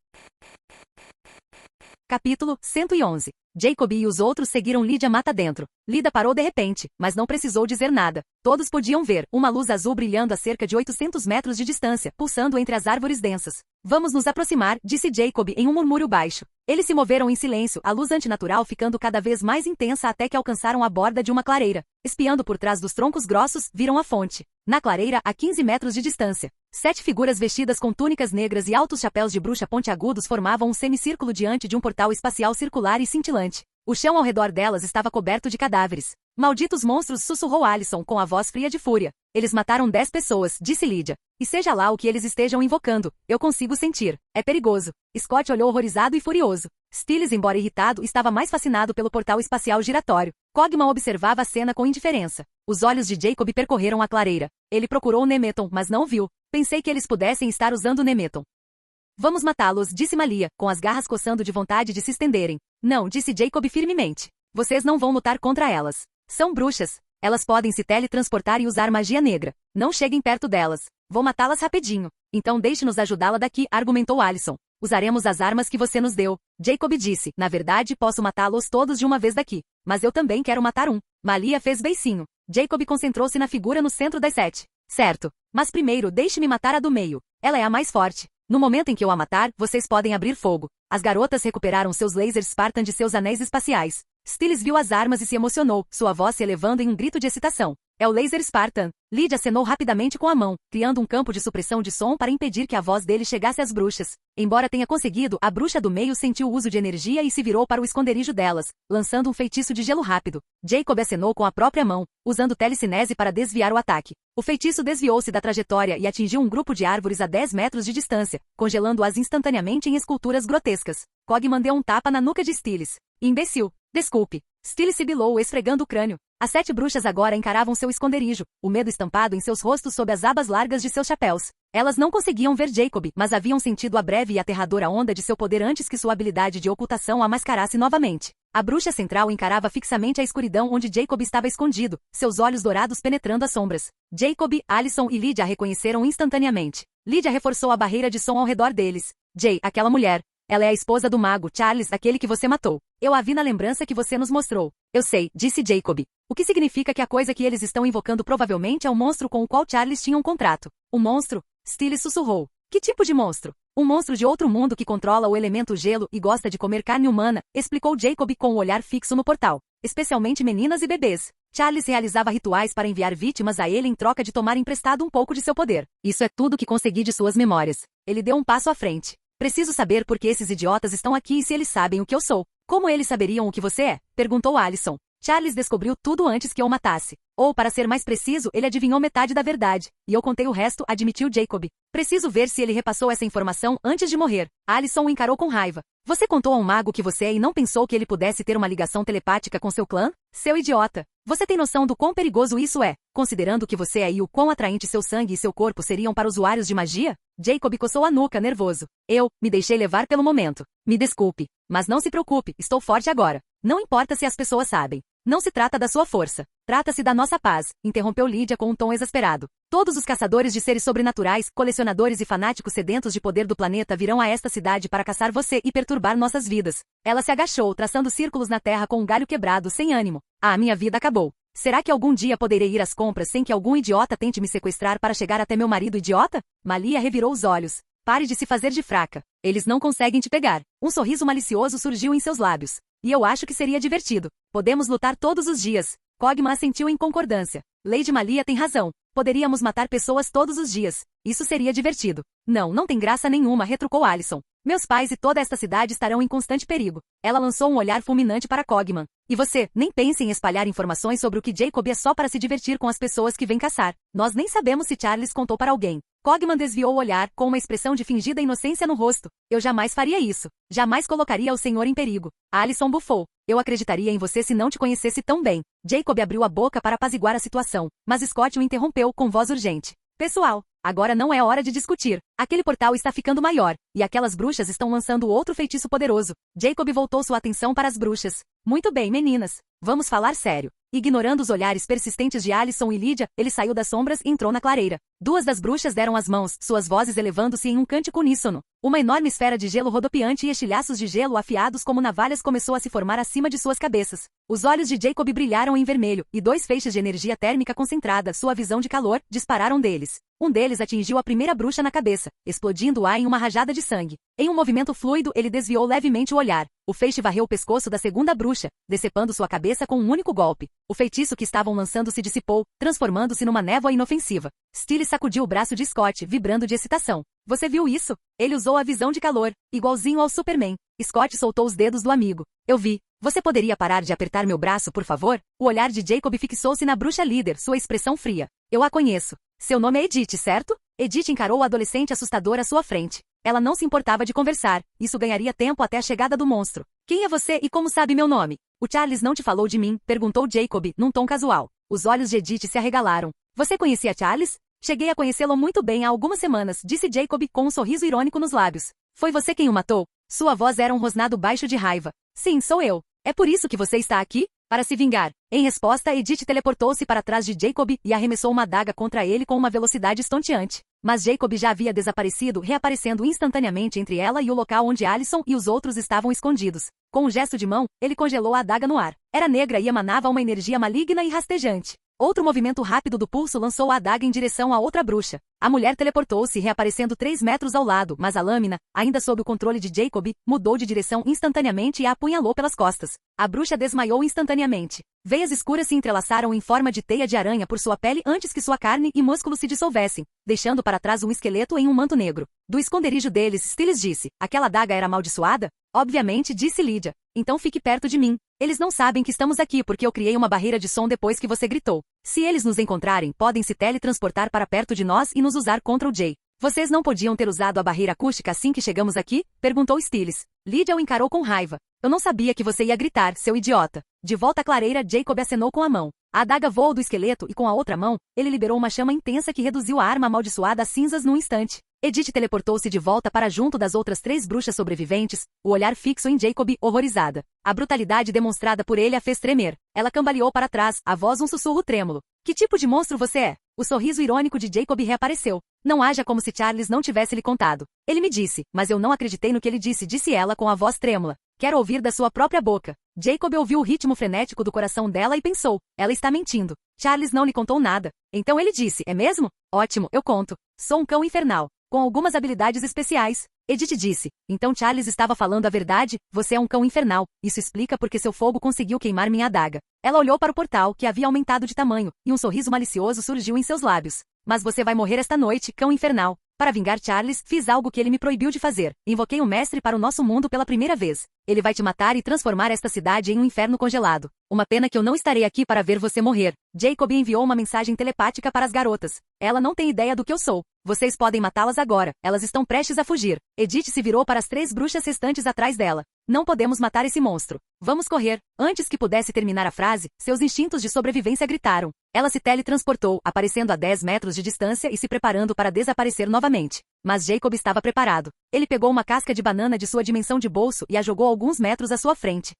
Capítulo 111. Jacob e os outros seguiram Lydia mata dentro. Lydia parou de repente, mas não precisou dizer nada. Todos podiam ver uma luz azul brilhando a cerca de 800 metros de distância, pulsando entre as árvores densas. Vamos nos aproximar, disse Jacob em um murmúrio baixo. Eles se moveram em silêncio, a luz antinatural ficando cada vez mais intensa até que alcançaram a borda de uma clareira. Espiando por trás dos troncos grossos, viram a fonte. Na clareira, a 15 metros de distância. 7 figuras vestidas com túnicas negras e altos chapéus de bruxa pontiagudos formavam um semicírculo diante de um portal espacial circular e cintilante. O chão ao redor delas estava coberto de cadáveres. Malditos monstros, sussurrou Alison com a voz fria de fúria. Eles mataram 10 pessoas, disse Lydia. E seja lá o que eles estejam invocando, eu consigo sentir. É perigoso. Scott olhou horrorizado e furioso. Stiles, embora irritado, estava mais fascinado pelo portal espacial giratório. Cogman observava a cena com indiferença. Os olhos de Jacob percorreram a clareira. Ele procurou o Nemeton, mas não o viu. Pensei que eles pudessem estar usando o Nemeton. Vamos matá-los, disse Malia, com as garras coçando de vontade de se estenderem. Não, disse Jacob firmemente. Vocês não vão lutar contra elas. São bruxas. Elas podem se teletransportar e usar magia negra. Não cheguem perto delas. Vou matá-las rapidinho. Então deixe-nos ajudá-la daqui, argumentou Alison. Usaremos as armas que você nos deu. Jacob disse, na verdade posso matá-los todos de uma vez daqui. Mas eu também quero matar um. Malia fez beicinho. Jacob concentrou-se na figura no centro das 7. Certo. Mas primeiro deixe-me matar a do meio. Ela é a mais forte. No momento em que eu a matar, vocês podem abrir fogo. As garotas recuperaram seus lasers Spartan de seus anéis espaciais. Stiles viu as armas e se emocionou, sua voz se elevando em um grito de excitação. É o laser Spartan. Lydia acenou rapidamente com a mão, criando um campo de supressão de som para impedir que a voz dele chegasse às bruxas. Embora tenha conseguido, a bruxa do meio sentiu o uso de energia e se virou para o esconderijo delas, lançando um feitiço de gelo rápido. Jacob acenou com a própria mão, usando telecinese para desviar o ataque. O feitiço desviou-se da trajetória e atingiu um grupo de árvores a 10 metros de distância, congelando-as instantaneamente em esculturas grotescas. Cogman deu um tapa na nuca de Stiles. Imbecil. Desculpe. Stiles sibilou, esfregando o crânio. As 7 bruxas agora encaravam seu esconderijo, o medo estampado em seus rostos sob as abas largas de seus chapéus. Elas não conseguiam ver Jacob, mas haviam sentido a breve e aterradora onda de seu poder antes que sua habilidade de ocultação a mascarasse novamente. A bruxa central encarava fixamente a escuridão onde Jacob estava escondido, seus olhos dourados penetrando as sombras. Jacob, Alison e Lydia a reconheceram instantaneamente. Lydia reforçou a barreira de som ao redor deles. Jay, aquela mulher. Ela é a esposa do mago, Charles, aquele que você matou. Eu a vi na lembrança que você nos mostrou. Eu sei, disse Jacob. O que significa que a coisa que eles estão invocando provavelmente é o monstro com o qual Charles tinha um contrato. O monstro? Stiles sussurrou. Que tipo de monstro? Um monstro de outro mundo que controla o elemento gelo e gosta de comer carne humana, explicou Jacob com o olhar fixo no portal. Especialmente meninas e bebês. Charles realizava rituais para enviar vítimas a ele em troca de tomar emprestado um pouco de seu poder. Isso é tudo que consegui de suas memórias. Ele deu um passo à frente. Preciso saber por que esses idiotas estão aqui e se eles sabem o que eu sou. Como eles saberiam o que você é? Perguntou Allison. Charles descobriu tudo antes que eu o matasse. Ou, para ser mais preciso, ele adivinhou metade da verdade. E eu contei o resto, admitiu Jacob. Preciso ver se ele repassou essa informação antes de morrer. Allison o encarou com raiva. Você contou a um mago que você é e não pensou que ele pudesse ter uma ligação telepática com seu clã? Seu idiota. Você tem noção do quão perigoso isso é, considerando que você é e o quão atraente seu sangue e seu corpo seriam para usuários de magia? Jacob coçou a nuca, nervoso. Me deixei levar pelo momento. Me desculpe. Mas não se preocupe, estou forte agora. Não importa se as pessoas sabem. Não se trata da sua força. Trata-se da nossa paz, interrompeu Lydia com um tom exasperado. Todos os caçadores de seres sobrenaturais, colecionadores e fanáticos sedentos de poder do planeta virão a esta cidade para caçar você e perturbar nossas vidas. Ela se agachou, traçando círculos na terra com um galho quebrado, sem ânimo. A minha vida acabou. Será que algum dia poderei ir às compras sem que algum idiota tente me sequestrar para chegar até meu marido idiota? Malia revirou os olhos. Pare de se fazer de fraca. Eles não conseguem te pegar. Um sorriso malicioso surgiu em seus lábios. E eu acho que seria divertido. Podemos lutar todos os dias. Cogman assentiu em concordância. Lady Malia tem razão. Poderíamos matar pessoas todos os dias. Isso seria divertido. Não tem graça nenhuma, retrucou Allison. Meus pais e toda esta cidade estarão em constante perigo. Ela lançou um olhar fulminante para Cogman. E você, nem pense em espalhar informações sobre o que Jacob é só para se divertir com as pessoas que vêm caçar. Nós nem sabemos se Charles contou para alguém. Cogman desviou o olhar, com uma expressão de fingida inocência no rosto. Eu jamais faria isso. Jamais colocaria o senhor em perigo. Allison bufou. Eu acreditaria em você se não te conhecesse tão bem. Jacob abriu a boca para apaziguar a situação, mas Scott o interrompeu com voz urgente. Pessoal, agora não é hora de discutir. Aquele portal está ficando maior, e aquelas bruxas estão lançando outro feitiço poderoso. Jacob voltou sua atenção para as bruxas. Muito bem, meninas. Vamos falar sério. Ignorando os olhares persistentes de Allison e Lydia, ele saiu das sombras e entrou na clareira. Duas das bruxas deram as mãos, suas vozes elevando-se em um cântico uníssono. Uma enorme esfera de gelo rodopiante e estilhaços de gelo afiados como navalhas começou a se formar acima de suas cabeças. Os olhos de Jacob brilharam em vermelho, e dois feixes de energia térmica concentrada, sua visão de calor, dispararam deles. Um deles atingiu a primeira bruxa na cabeça, explodindo-a em uma rajada de sangue. Em um movimento fluido, ele desviou levemente o olhar. O feixe varreu o pescoço da segunda bruxa, decepando sua cabeça com um único golpe. O feitiço que estavam lançando se dissipou, transformando-se numa névoa inofensiva. Steele sacudiu o braço de Scott, vibrando de excitação. Você viu isso? Ele usou a visão de calor, igualzinho ao Superman. Scott soltou os dedos do amigo. Eu vi. Você poderia parar de apertar meu braço, por favor? O olhar de Jacob fixou-se na bruxa líder, sua expressão fria. Eu a conheço. Seu nome é Edith, certo? Edith encarou o adolescente assustador à sua frente. Ela não se importava de conversar. Isso ganharia tempo até a chegada do monstro. Quem é você e como sabe meu nome? O Charles não te falou de mim? Perguntou Jacob, num tom casual. Os olhos de Edith se arregalaram. Você conhecia Charles? Cheguei a conhecê-lo muito bem há algumas semanas, disse Jacob com um sorriso irônico nos lábios. Foi você quem o matou? Sua voz era um rosnado baixo de raiva. Sim, sou eu. É por isso que você está aqui? Para se vingar. Em resposta, Edith teleportou-se para trás de Jacob e arremessou uma adaga contra ele com uma velocidade estonteante. Mas Jacob já havia desaparecido, reaparecendo instantaneamente entre ela e o local onde Allison e os outros estavam escondidos. Com um gesto de mão, ele congelou a adaga no ar. Era negra e emanava uma energia maligna e rastejante. Outro movimento rápido do pulso lançou a adaga em direção a outra bruxa. A mulher teleportou-se, reaparecendo 3 metros ao lado, mas a lâmina, ainda sob o controle de Jacob, mudou de direção instantaneamente e a apunhalou pelas costas. A bruxa desmaiou instantaneamente. Veias escuras se entrelaçaram em forma de teia de aranha por sua pele antes que sua carne e músculos se dissolvessem, deixando para trás um esqueleto em um manto negro. Do esconderijo deles, Stiles disse, aquela adaga era amaldiçoada? Obviamente, disse Lydia. Então fique perto de mim. Eles não sabem que estamos aqui porque eu criei uma barreira de som depois que você gritou. Se eles nos encontrarem, podem se teletransportar para perto de nós e nos usar contra o Jay. Vocês não podiam ter usado a barreira acústica assim que chegamos aqui? Perguntou Stiles. Lydia o encarou com raiva. Eu não sabia que você ia gritar, seu idiota. De volta à clareira, Jacob acenou com a mão. A adaga voou do esqueleto e com a outra mão, ele liberou uma chama intensa que reduziu a arma amaldiçoada a cinzas num instante. Edith teleportou-se de volta para junto das outras 3 bruxas sobreviventes, o olhar fixo em Jacob, horrorizada. A brutalidade demonstrada por ele a fez tremer. Ela cambaleou para trás, a voz um sussurro trêmulo. Que tipo de monstro você é? O sorriso irônico de Jacob reapareceu. Não haja como se Charles não tivesse lhe contado. Ele me disse, mas eu não acreditei no que ele disse, disse ela com a voz trêmula. Quero ouvir da sua própria boca. Jacob ouviu o ritmo frenético do coração dela e pensou, ela está mentindo. Charles não lhe contou nada. Então ele disse, é mesmo? Ótimo, eu conto. Sou um cão infernal, com algumas habilidades especiais. Edith disse, então Charles estava falando a verdade, você é um cão infernal, isso explica porque seu fogo conseguiu queimar minha adaga. Ela olhou para o portal, que havia aumentado de tamanho, e um sorriso malicioso surgiu em seus lábios. Mas você vai morrer esta noite, cão infernal. Para vingar Charles, fiz algo que ele me proibiu de fazer. Invoquei o mestre para o nosso mundo pela primeira vez. Ele vai te matar e transformar esta cidade em um inferno congelado. Uma pena que eu não estarei aqui para ver você morrer. Jacob enviou uma mensagem telepática para as garotas. Ela não tem ideia do que eu sou. Vocês podem matá-las agora. Elas estão prestes a fugir. Edith se virou para as 3 bruxas restantes atrás dela. Não podemos matar esse monstro. Vamos correr. Antes que pudesse terminar a frase, seus instintos de sobrevivência gritaram. Ela se teletransportou, aparecendo a 10 metros de distância e se preparando para desaparecer novamente. Mas Jacob estava preparado. Ele pegou uma casca de banana de sua dimensão de bolso e a jogou alguns metros à sua frente.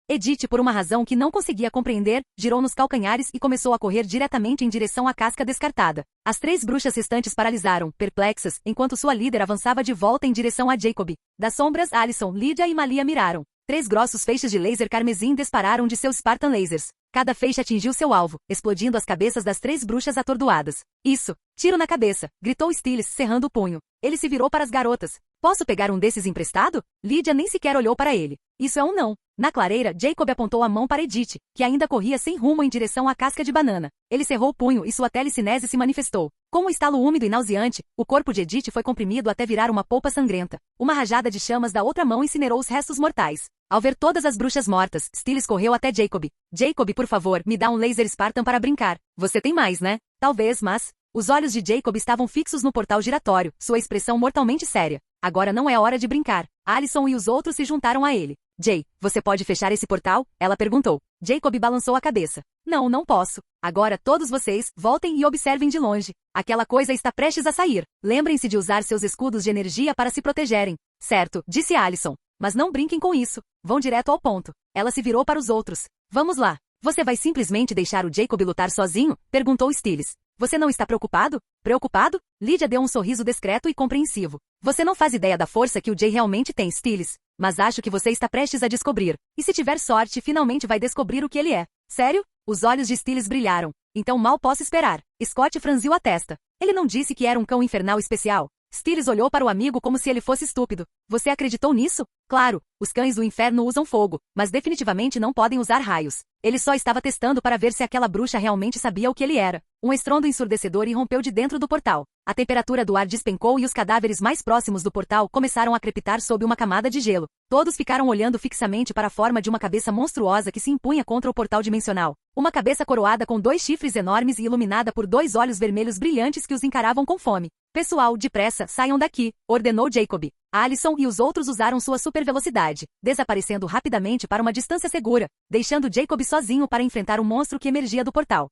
Edith, por uma razão que não conseguia compreender, girou nos calcanhares e começou a correr diretamente em direção à casca descartada. As 3 bruxas restantes paralisaram, perplexas, enquanto sua líder avançava de volta em direção a Jacob. Das sombras, Alison, Lydia e Malia miraram. 3 grossos feixes de laser carmesim dispararam de seus Spartan lasers. Cada feixe atingiu seu alvo, explodindo as cabeças das 3 bruxas atordoadas. Isso! Tiro na cabeça! Gritou Stiles, cerrando o punho. Ele se virou para as garotas. Posso pegar um desses emprestado? Lydia nem sequer olhou para ele. Isso é um não. Na clareira, Jacob apontou a mão para Edith, que ainda corria sem rumo em direção à casca de banana. Ele cerrou o punho e sua telecinese se manifestou. Com um estalo úmido e nauseante, o corpo de Edith foi comprimido até virar uma polpa sangrenta. Uma rajada de chamas da outra mão incinerou os restos mortais. Ao ver todas as bruxas mortas, Stiles correu até Jacob. Jacob, por favor, me dá um laser Spartan para brincar. Você tem mais, né? Talvez, mas... Os olhos de Jacob estavam fixos no portal giratório, sua expressão mortalmente séria. Agora não é hora de brincar. Alison e os outros se juntaram a ele. Jay, você pode fechar esse portal? Ela perguntou. Jacob balançou a cabeça. Não, não posso. Agora todos vocês, voltem e observem de longe. Aquela coisa está prestes a sair. Lembrem-se de usar seus escudos de energia para se protegerem. Certo, disse Alison. Mas não brinquem com isso. Vão direto ao ponto. Ela se virou para os outros. Vamos lá. Você vai simplesmente deixar o Jacob lutar sozinho? Perguntou Stiles. Você não está preocupado? Preocupado? Lydia deu um sorriso discreto e compreensivo. Você não faz ideia da força que o Jay realmente tem, Stiles. Mas acho que você está prestes a descobrir. E se tiver sorte, finalmente vai descobrir o que ele é. Sério? Os olhos de Stiles brilharam. Então mal posso esperar. Scott franziu a testa. Ele não disse que era um cão infernal especial? Stiles olhou para o amigo como se ele fosse estúpido. Você acreditou nisso? Claro, os cães do inferno usam fogo, mas definitivamente não podem usar raios. Ele só estava testando para ver se aquela bruxa realmente sabia o que ele era. Um estrondo ensurdecedor irrompeu de dentro do portal. A temperatura do ar despencou e os cadáveres mais próximos do portal começaram a crepitar sob uma camada de gelo. Todos ficaram olhando fixamente para a forma de uma cabeça monstruosa que se impunha contra o portal dimensional. Uma cabeça coroada com 2 chifres enormes e iluminada por 2 olhos vermelhos brilhantes que os encaravam com fome. Pessoal, depressa, saiam daqui, ordenou Jacob. Alison e os outros usaram sua supervelocidade, desaparecendo rapidamente para uma distância segura, deixando Jacob sozinho para enfrentar o monstro que emergia do portal.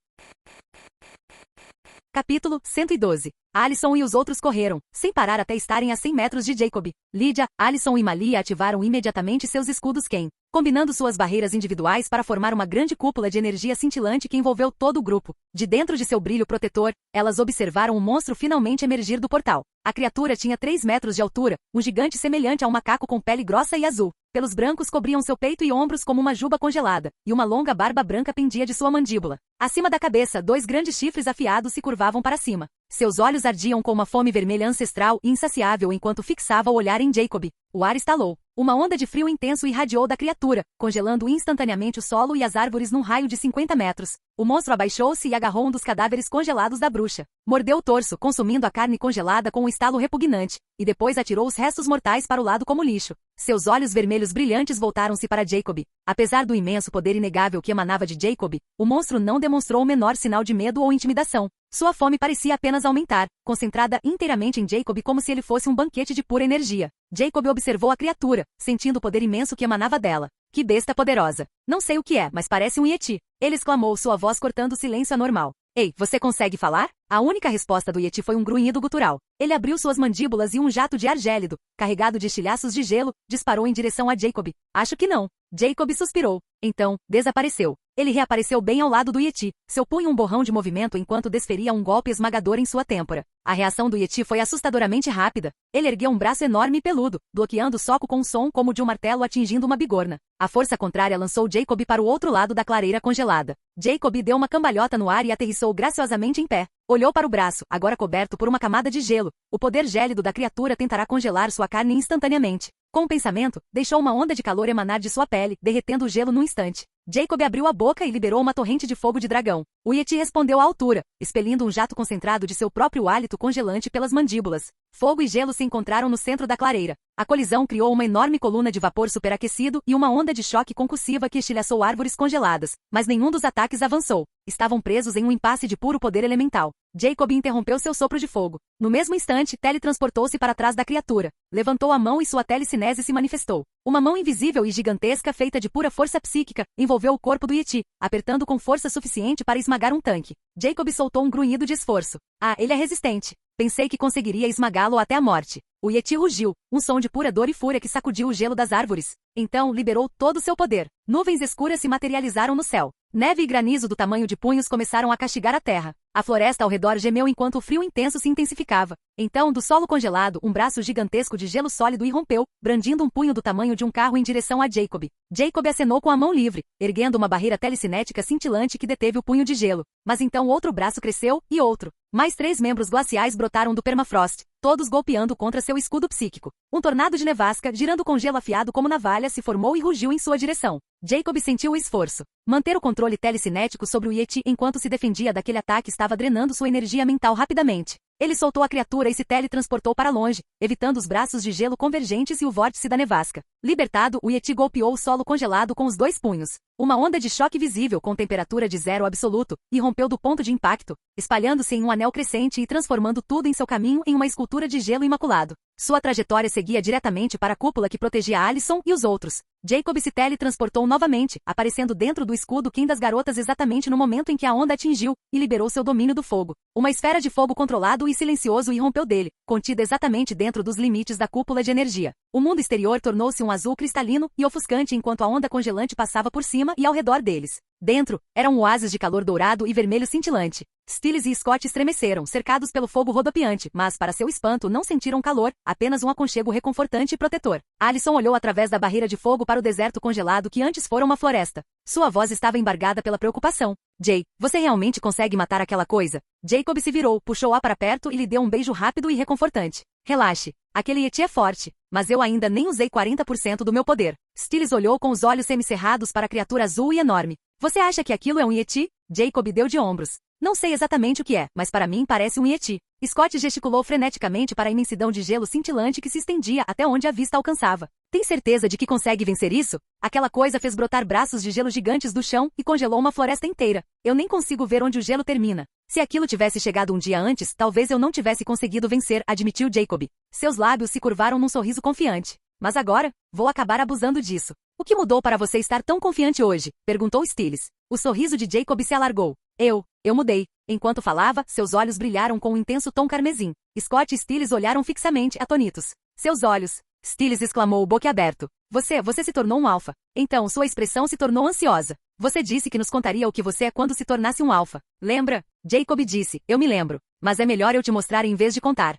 Capítulo 112. Alison e os outros correram, sem parar até estarem a 100 metros de Jacob. Lydia, Alison e Malia ativaram imediatamente seus escudos Ken, combinando suas barreiras individuais para formar uma grande cúpula de energia cintilante que envolveu todo o grupo. De dentro de seu brilho protetor, elas observaram o monstro finalmente emergir do portal. A criatura tinha 3 metros de altura, um gigante semelhante a um macaco com pele grossa e azul. Pelos brancos cobriam seu peito e ombros como uma juba congelada, e uma longa barba branca pendia de sua mandíbula. Acima da cabeça, 2 grandes chifres afiados se curvavam para cima. Seus olhos ardiam com uma fome vermelha ancestral e insaciável enquanto fixava o olhar em Jacob. O ar estalou. Uma onda de frio intenso irradiou da criatura, congelando instantaneamente o solo e as árvores num raio de 50 metros. O monstro abaixou-se e agarrou um dos cadáveres congelados da bruxa. Mordeu o torso, consumindo a carne congelada com um estalo repugnante, e depois atirou os restos mortais para o lado como lixo. Seus olhos vermelhos brilhantes voltaram-se para Jacob. Apesar do imenso poder inegável que emanava de Jacob, o monstro não demonstrou o menor sinal de medo ou intimidação. Sua fome parecia apenas aumentar, concentrada inteiramente em Jacob como se ele fosse um banquete de pura energia. Jacob observou a criatura, sentindo o poder imenso que emanava dela. Que besta poderosa. Não sei o que é, mas parece um Yeti. Ele exclamou, sua voz cortando o silêncio anormal. Ei, você consegue falar? A única resposta do Yeti foi um grunhido gutural. Ele abriu suas mandíbulas e um jato de ar gélido, carregado de estilhaços de gelo, disparou em direção a Jacob. Acho que não. Jacob suspirou. Então, desapareceu. Ele reapareceu bem ao lado do Yeti, seu punho um borrão de movimento enquanto desferia um golpe esmagador em sua têmpora. A reação do Yeti foi assustadoramente rápida. Ele ergueu um braço enorme e peludo, bloqueando o soco com um som como de um martelo atingindo uma bigorna. A força contrária lançou Jacob para o outro lado da clareira congelada. Jacob deu uma cambalhota no ar e aterrissou graciosamente em pé. Olhou para o braço, agora coberto por uma camada de gelo. O poder gélido da criatura tentará congelar sua carne instantaneamente. Com o pensamento, deixou uma onda de calor emanar de sua pele, derretendo o gelo num instante. Jacob abriu a boca e liberou uma torrente de fogo de dragão. O Yeti respondeu à altura, expelindo um jato concentrado de seu próprio hálito congelante pelas mandíbulas. Fogo e gelo se encontraram no centro da clareira. A colisão criou uma enorme coluna de vapor superaquecido e uma onda de choque concussiva que estilhaçou árvores congeladas, mas nenhum dos ataques avançou. Estavam presos em um impasse de puro poder elemental. Jacob interrompeu seu sopro de fogo. No mesmo instante, teletransportou-se para trás da criatura. Levantou a mão e sua telecinese se manifestou. Uma mão invisível e gigantesca feita de pura força psíquica envolveu o corpo do Yeti, apertando com força suficiente para esmagar um tanque. Jacob soltou um grunhido de esforço. Ah, ele é resistente. Pensei que conseguiria esmagá-lo até a morte. O Yeti rugiu, um som de pura dor e fúria que sacudiu o gelo das árvores. Então, liberou todo o seu poder. Nuvens escuras se materializaram no céu. Neve e granizo do tamanho de punhos começaram a castigar a terra. A floresta ao redor gemeu enquanto o frio intenso se intensificava. Então, do solo congelado, um braço gigantesco de gelo sólido irrompeu, brandindo um punho do tamanho de um carro em direção a Jacob. Jacob acenou com a mão livre, erguendo uma barreira telecinética cintilante que deteve o punho de gelo. Mas então outro braço cresceu, e outro. Mais 3 membros glaciais brotaram do permafrost, todos golpeando contra seu escudo psíquico. Um tornado de nevasca, girando com gelo afiado como navalha, se formou e rugiu em sua direção. Jacob sentiu o esforço. Manter o controle telecinético sobre o Yeti enquanto se defendia daquele ataque estava drenando sua energia mental rapidamente. Ele soltou a criatura e se teletransportou para longe, evitando os braços de gelo convergentes e o vórtice da nevasca. Libertado, o Yeti golpeou o solo congelado com os 2 punhos. Uma onda de choque visível com temperatura de zero absoluto irrompeu do ponto de impacto, espalhando-se em um anel crescente e transformando tudo em seu caminho em uma escultura de gelo imaculado. Sua trajetória seguia diretamente para a cúpula que protegia Alison e os outros. Jacob se teletransportou novamente, aparecendo dentro do escudo Kim das garotas exatamente no momento em que a onda atingiu, e liberou seu domínio do fogo. Uma esfera de fogo controlado e silencioso irrompeu dele, contida exatamente dentro dos limites da cúpula de energia. O mundo exterior tornou-se um azul cristalino e ofuscante enquanto a onda congelante passava por cima e ao redor deles. Dentro, era um oásis de calor dourado e vermelho cintilante. Stiles e Scott estremeceram, cercados pelo fogo rodopiante, mas, para seu espanto, não sentiram calor, apenas um aconchego reconfortante e protetor. Alison olhou através da barreira de fogo para o deserto congelado que antes fora uma floresta. Sua voz estava embargada pela preocupação. Jay, você realmente consegue matar aquela coisa? Jacob se virou, puxou-a para perto e lhe deu um beijo rápido e reconfortante. Relaxe. Aquele Yeti é forte, mas eu ainda nem usei 40% do meu poder. Stiles olhou com os olhos semicerrados para a criatura azul e enorme. Você acha que aquilo é um Yeti? Jacob deu de ombros. Não sei exatamente o que é, mas para mim parece um Yeti. Scott gesticulou freneticamente para a imensidão de gelo cintilante que se estendia até onde a vista alcançava. Tem certeza de que consegue vencer isso? Aquela coisa fez brotar braços de gelo gigantes do chão e congelou uma floresta inteira. Eu nem consigo ver onde o gelo termina. Se aquilo tivesse chegado um dia antes, talvez eu não tivesse conseguido vencer, admitiu Jacob. Seus lábios se curvaram num sorriso confiante. Mas agora, vou acabar abusando disso. O que mudou para você estar tão confiante hoje? Perguntou Stiles. O sorriso de Jacob se alargou. Eu mudei. Enquanto falava, seus olhos brilharam com um intenso tom carmesim. Scott e Stiles olharam fixamente, atônitos. Seus olhos. Stiles exclamou boquiaberto. Você se tornou um alfa. Então sua expressão se tornou ansiosa. Você disse que nos contaria o que você é quando se tornasse um alfa. Lembra? Jacob disse, eu me lembro. Mas é melhor eu te mostrar em vez de contar.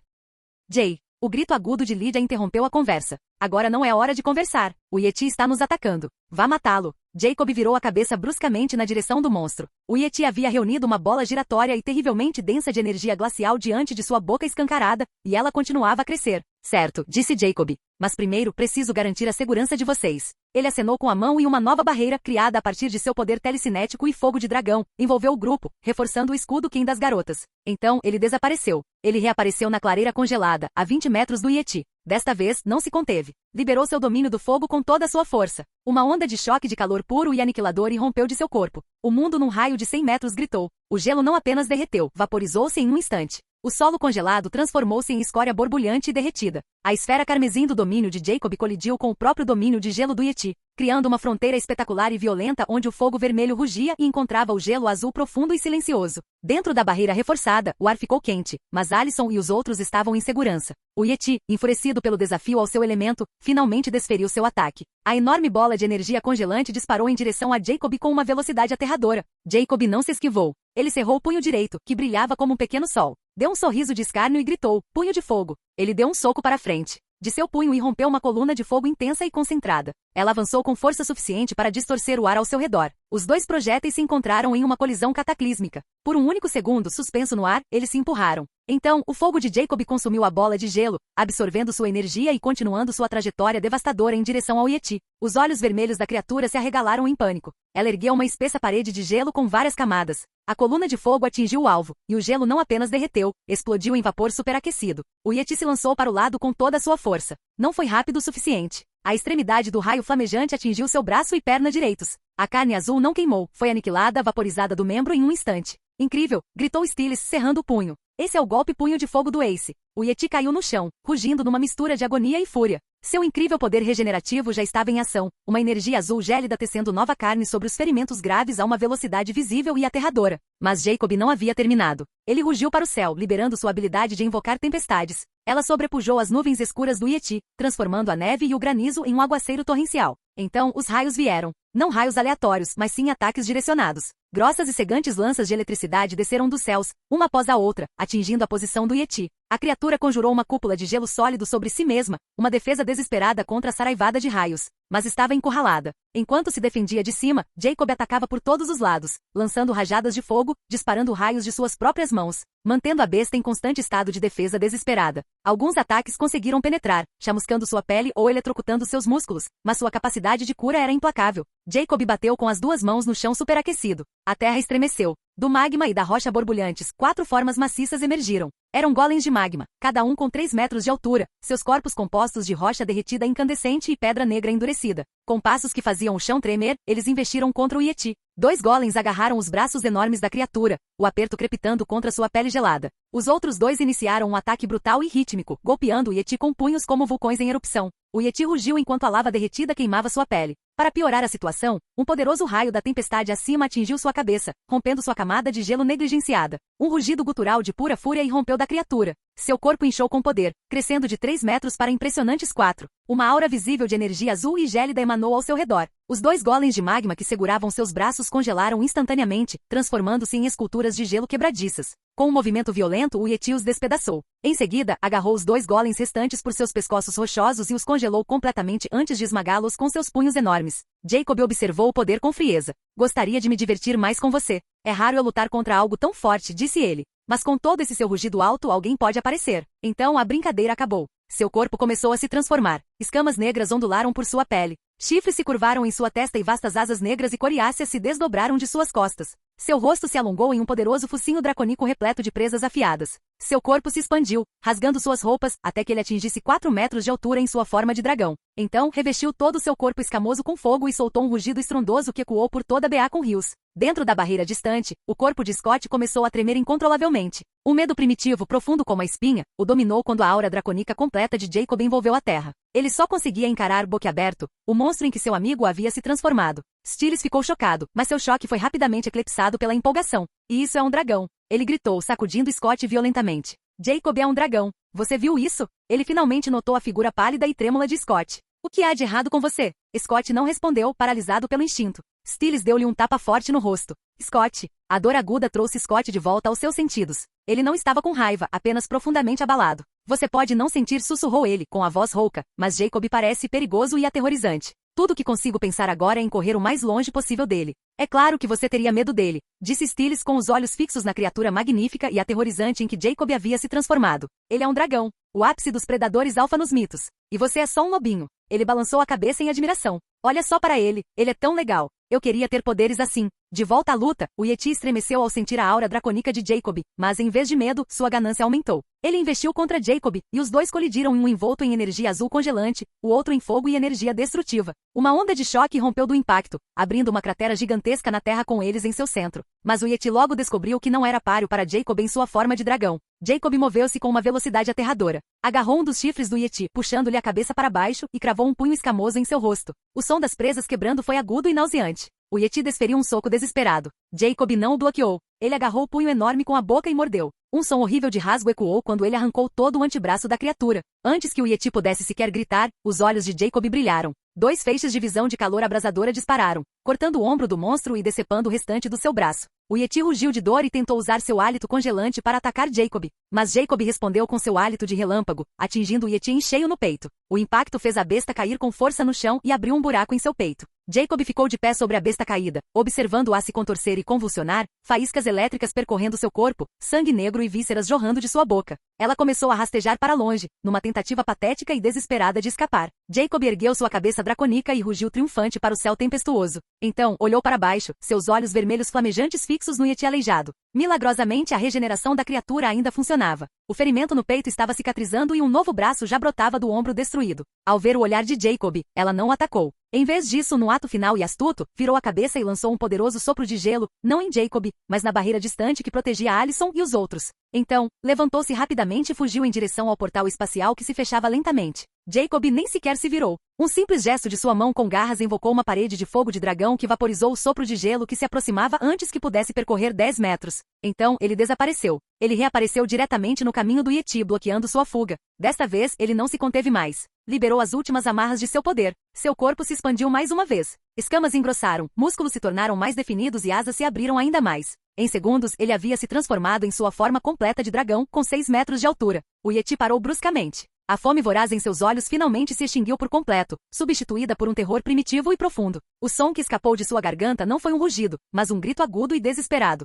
Jay. O grito agudo de Lydia interrompeu a conversa. Agora não é hora de conversar. O Yeti está nos atacando. Vá matá-lo. Jacob virou a cabeça bruscamente na direção do monstro. O Yeti havia reunido uma bola giratória e terrivelmente densa de energia glacial diante de sua boca escancarada, e ela continuava a crescer. Certo, disse Jacob. Mas primeiro preciso garantir a segurança de vocês. Ele acenou com a mão e uma nova barreira, criada a partir de seu poder telecinético e fogo de dragão, envolveu o grupo, reforçando o escudo Kim das garotas. Então, ele desapareceu. Ele reapareceu na clareira congelada, a 20 metros do Yeti. Desta vez, não se conteve. Liberou seu domínio do fogo com toda a sua força. Uma onda de choque de calor puro e aniquilador irrompeu de seu corpo. O mundo num raio de 100 metros gritou. O gelo não apenas derreteu, vaporizou-se em um instante. O solo congelado transformou-se em escória borbulhante e derretida. A esfera carmesim do domínio de Jacob colidiu com o próprio domínio de gelo do Yeti, criando uma fronteira espetacular e violenta onde o fogo vermelho rugia e encontrava o gelo azul profundo e silencioso. Dentro da barreira reforçada, o ar ficou quente, mas Alison e os outros estavam em segurança. O Yeti, enfurecido pelo desafio ao seu elemento, finalmente desferiu seu ataque. A enorme bola de energia congelante disparou em direção a Jacob com uma velocidade aterradora. Jacob não se esquivou. Ele cerrou o punho direito, que brilhava como um pequeno sol. Deu um sorriso de escárnio e gritou, punho de fogo. Ele deu um soco para frente. De seu punho irrompeu uma coluna de fogo intensa e concentrada. Ela avançou com força suficiente para distorcer o ar ao seu redor. Os dois projéteis se encontraram em uma colisão cataclísmica. Por um único segundo, suspenso no ar, eles se empurraram. Então, o fogo de Jacob consumiu a bola de gelo, absorvendo sua energia e continuando sua trajetória devastadora em direção ao Yeti. Os olhos vermelhos da criatura se arregalaram em pânico. Ela ergueu uma espessa parede de gelo com várias camadas. A coluna de fogo atingiu o alvo, e o gelo não apenas derreteu, explodiu em vapor superaquecido. O Yeti se lançou para o lado com toda a sua força. Não foi rápido o suficiente. A extremidade do raio flamejante atingiu seu braço e perna direitos. A carne azul não queimou, foi aniquilada, vaporizada do membro em um instante. Incrível! Gritou Stiles, cerrando o punho. Esse é o golpe punho de fogo do Ace. O Yeti caiu no chão, rugindo numa mistura de agonia e fúria. Seu incrível poder regenerativo já estava em ação, uma energia azul gélida tecendo nova carne sobre os ferimentos graves a uma velocidade visível e aterradora. Mas Jacob não havia terminado. Ele rugiu para o céu, liberando sua habilidade de invocar tempestades. Ela sobrepujou as nuvens escuras do Yeti, transformando a neve e o granizo em um aguaceiro torrencial. Então, os raios vieram. Não raios aleatórios, mas sim ataques direcionados. Grossas e cegantes lanças de eletricidade desceram dos céus, uma após a outra, atingindo a posição do Yeti. A criatura conjurou uma cúpula de gelo sólido sobre si mesma, uma defesa desesperada contra a saraivada de raios. Mas estava encurralada. Enquanto se defendia de cima, Jacob atacava por todos os lados, lançando rajadas de fogo, disparando raios de suas próprias mãos, mantendo a besta em constante estado de defesa desesperada. Alguns ataques conseguiram penetrar, chamuscando sua pele ou eletrocutando seus músculos, mas sua capacidade de cura era implacável. Jacob bateu com as duas mãos no chão superaquecido. A terra estremeceu. Do magma e da rocha borbulhantes, 4 formas maciças emergiram. Eram golems de magma, cada um com 3 metros de altura, seus corpos compostos de rocha derretida incandescente e pedra negra endurecida. Com passos que faziam o chão tremer, eles investiram contra o Yeti. 2 golems agarraram os braços enormes da criatura, o aperto crepitando contra sua pele gelada. Os outros 2 iniciaram um ataque brutal e rítmico, golpeando o Yeti com punhos como vulcões em erupção. O Yeti rugiu enquanto a lava derretida queimava sua pele. Para piorar a situação, um poderoso raio da tempestade acima atingiu sua cabeça, rompendo sua camada de gelo negligenciada. Um rugido gutural de pura fúria irrompeu da criatura. Seu corpo inchou com poder, crescendo de 3 metros para impressionantes 4. Uma aura visível de energia azul e gélida emanou ao seu redor. Os 2 golems de magma que seguravam seus braços congelaram instantaneamente, transformando-se em esculturas de gelo quebradiças. Com um movimento violento, o Yeti os despedaçou. Em seguida, agarrou os 2 golems restantes por seus pescoços rochosos e os congelou completamente antes de esmagá-los com seus punhos enormes. Jacob observou o poder com frieza. Gostaria de me divertir mais com você. É raro eu lutar contra algo tão forte, disse ele. Mas com todo esse seu rugido alto, alguém pode aparecer. Então a brincadeira acabou. Seu corpo começou a se transformar. Escamas negras ondularam por sua pele. Chifres se curvaram em sua testa e vastas asas negras e coriáceas se desdobraram de suas costas. Seu rosto se alongou em um poderoso focinho dracônico repleto de presas afiadas. Seu corpo se expandiu, rasgando suas roupas, até que ele atingisse 4 metros de altura em sua forma de dragão. Então, revestiu todo o seu corpo escamoso com fogo e soltou um rugido estrondoso que ecoou por toda Beacon Hills. Dentro da barreira distante, o corpo de Scott começou a tremer incontrolavelmente. Um medo primitivo, profundo como a espinha, o dominou quando a aura dracônica completa de Jacob envolveu a terra. Ele só conseguia encarar boquiaberto o monstro em que seu amigo havia se transformado. Stiles ficou chocado, mas seu choque foi rapidamente eclipsado pela empolgação. E isso é um dragão. Ele gritou, sacudindo Scott violentamente. Jacob é um dragão. Você viu isso? Ele finalmente notou a figura pálida e trêmula de Scott. O que há de errado com você? Scott não respondeu, paralisado pelo instinto. Stiles deu-lhe um tapa forte no rosto. Scott. A dor aguda trouxe Scott de volta aos seus sentidos. Ele não estava com raiva, apenas profundamente abalado. Você pode não sentir, sussurrou ele, com a voz rouca, mas Jacob parece perigoso e aterrorizante. Tudo que consigo pensar agora é em correr o mais longe possível dele. É claro que você teria medo dele, disse Stiles com os olhos fixos na criatura magnífica e aterrorizante em que Jacob havia se transformado. Ele é um dragão, o ápice dos predadores alfa nos mitos. E você é só um lobinho. Ele balançou a cabeça em admiração. Olha só para ele, ele é tão legal. Eu queria ter poderes assim. De volta à luta, o Yeti estremeceu ao sentir a aura dracônica de Jacob, mas em vez de medo, sua ganância aumentou. Ele investiu contra Jacob, e os dois colidiram em um envolto em energia azul congelante, o outro em fogo e energia destrutiva. Uma onda de choque rompeu do impacto, abrindo uma cratera gigantesca na terra com eles em seu centro. Mas o Yeti logo descobriu que não era páreo para Jacob em sua forma de dragão. Jacob moveu-se com uma velocidade aterradora. Agarrou um dos chifres do Yeti, puxando-lhe a cabeça para baixo, e cravou um punho escamoso em seu rosto. O som das presas quebrando foi agudo e nauseante. O Yeti desferiu um soco desesperado. Jacob não o bloqueou. Ele agarrou o punho enorme com a boca e mordeu. Um som horrível de rasgo ecoou quando ele arrancou todo o antebraço da criatura. Antes que o Yeti pudesse sequer gritar, os olhos de Jacob brilharam. 2 feixes de visão de calor abrasadora dispararam, cortando o ombro do monstro e decepando o restante do seu braço. O Yeti rugiu de dor e tentou usar seu hálito congelante para atacar Jacob, mas Jacob respondeu com seu hálito de relâmpago, atingindo o Yeti em cheio no peito. O impacto fez a besta cair com força no chão e abriu um buraco em seu peito. Jacob ficou de pé sobre a besta caída, observando-a se contorcer e convulsionar, faíscas elétricas percorrendo seu corpo, sangue negro e vísceras jorrando de sua boca. Ela começou a rastejar para longe, numa tentativa patética e desesperada de escapar. Jacob ergueu sua cabeça dracônica e rugiu triunfante para o céu tempestuoso. Então, olhou para baixo, seus olhos vermelhos flamejantes fixos no Yeti aleijado. Milagrosamente a regeneração da criatura ainda funcionava. O ferimento no peito estava cicatrizando e um novo braço já brotava do ombro destruído. Ao ver o olhar de Jacob, ela não o atacou. Em vez disso, no ato final e astuto, virou a cabeça e lançou um poderoso sopro de gelo, não em Jacob, mas na barreira distante que protegia Alyson e os outros. Então, levantou-se rapidamente e fugiu em direção ao portal espacial que se fechava lentamente. Jacob nem sequer se virou. Um simples gesto de sua mão com garras invocou uma parede de fogo de dragão que vaporizou o sopro de gelo que se aproximava antes que pudesse percorrer 10 metros. Então, ele desapareceu. Ele reapareceu diretamente no caminho do Yeti, bloqueando sua fuga. Desta vez, ele não se conteve mais. Liberou as últimas amarras de seu poder. Seu corpo se expandiu mais uma vez. Escamas engrossaram, músculos se tornaram mais definidos e asas se abriram ainda mais. Em segundos, ele havia se transformado em sua forma completa de dragão, com 6 metros de altura. O Yeti parou bruscamente. A fome voraz em seus olhos finalmente se extinguiu por completo, substituída por um terror primitivo e profundo. O som que escapou de sua garganta não foi um rugido, mas um grito agudo e desesperado.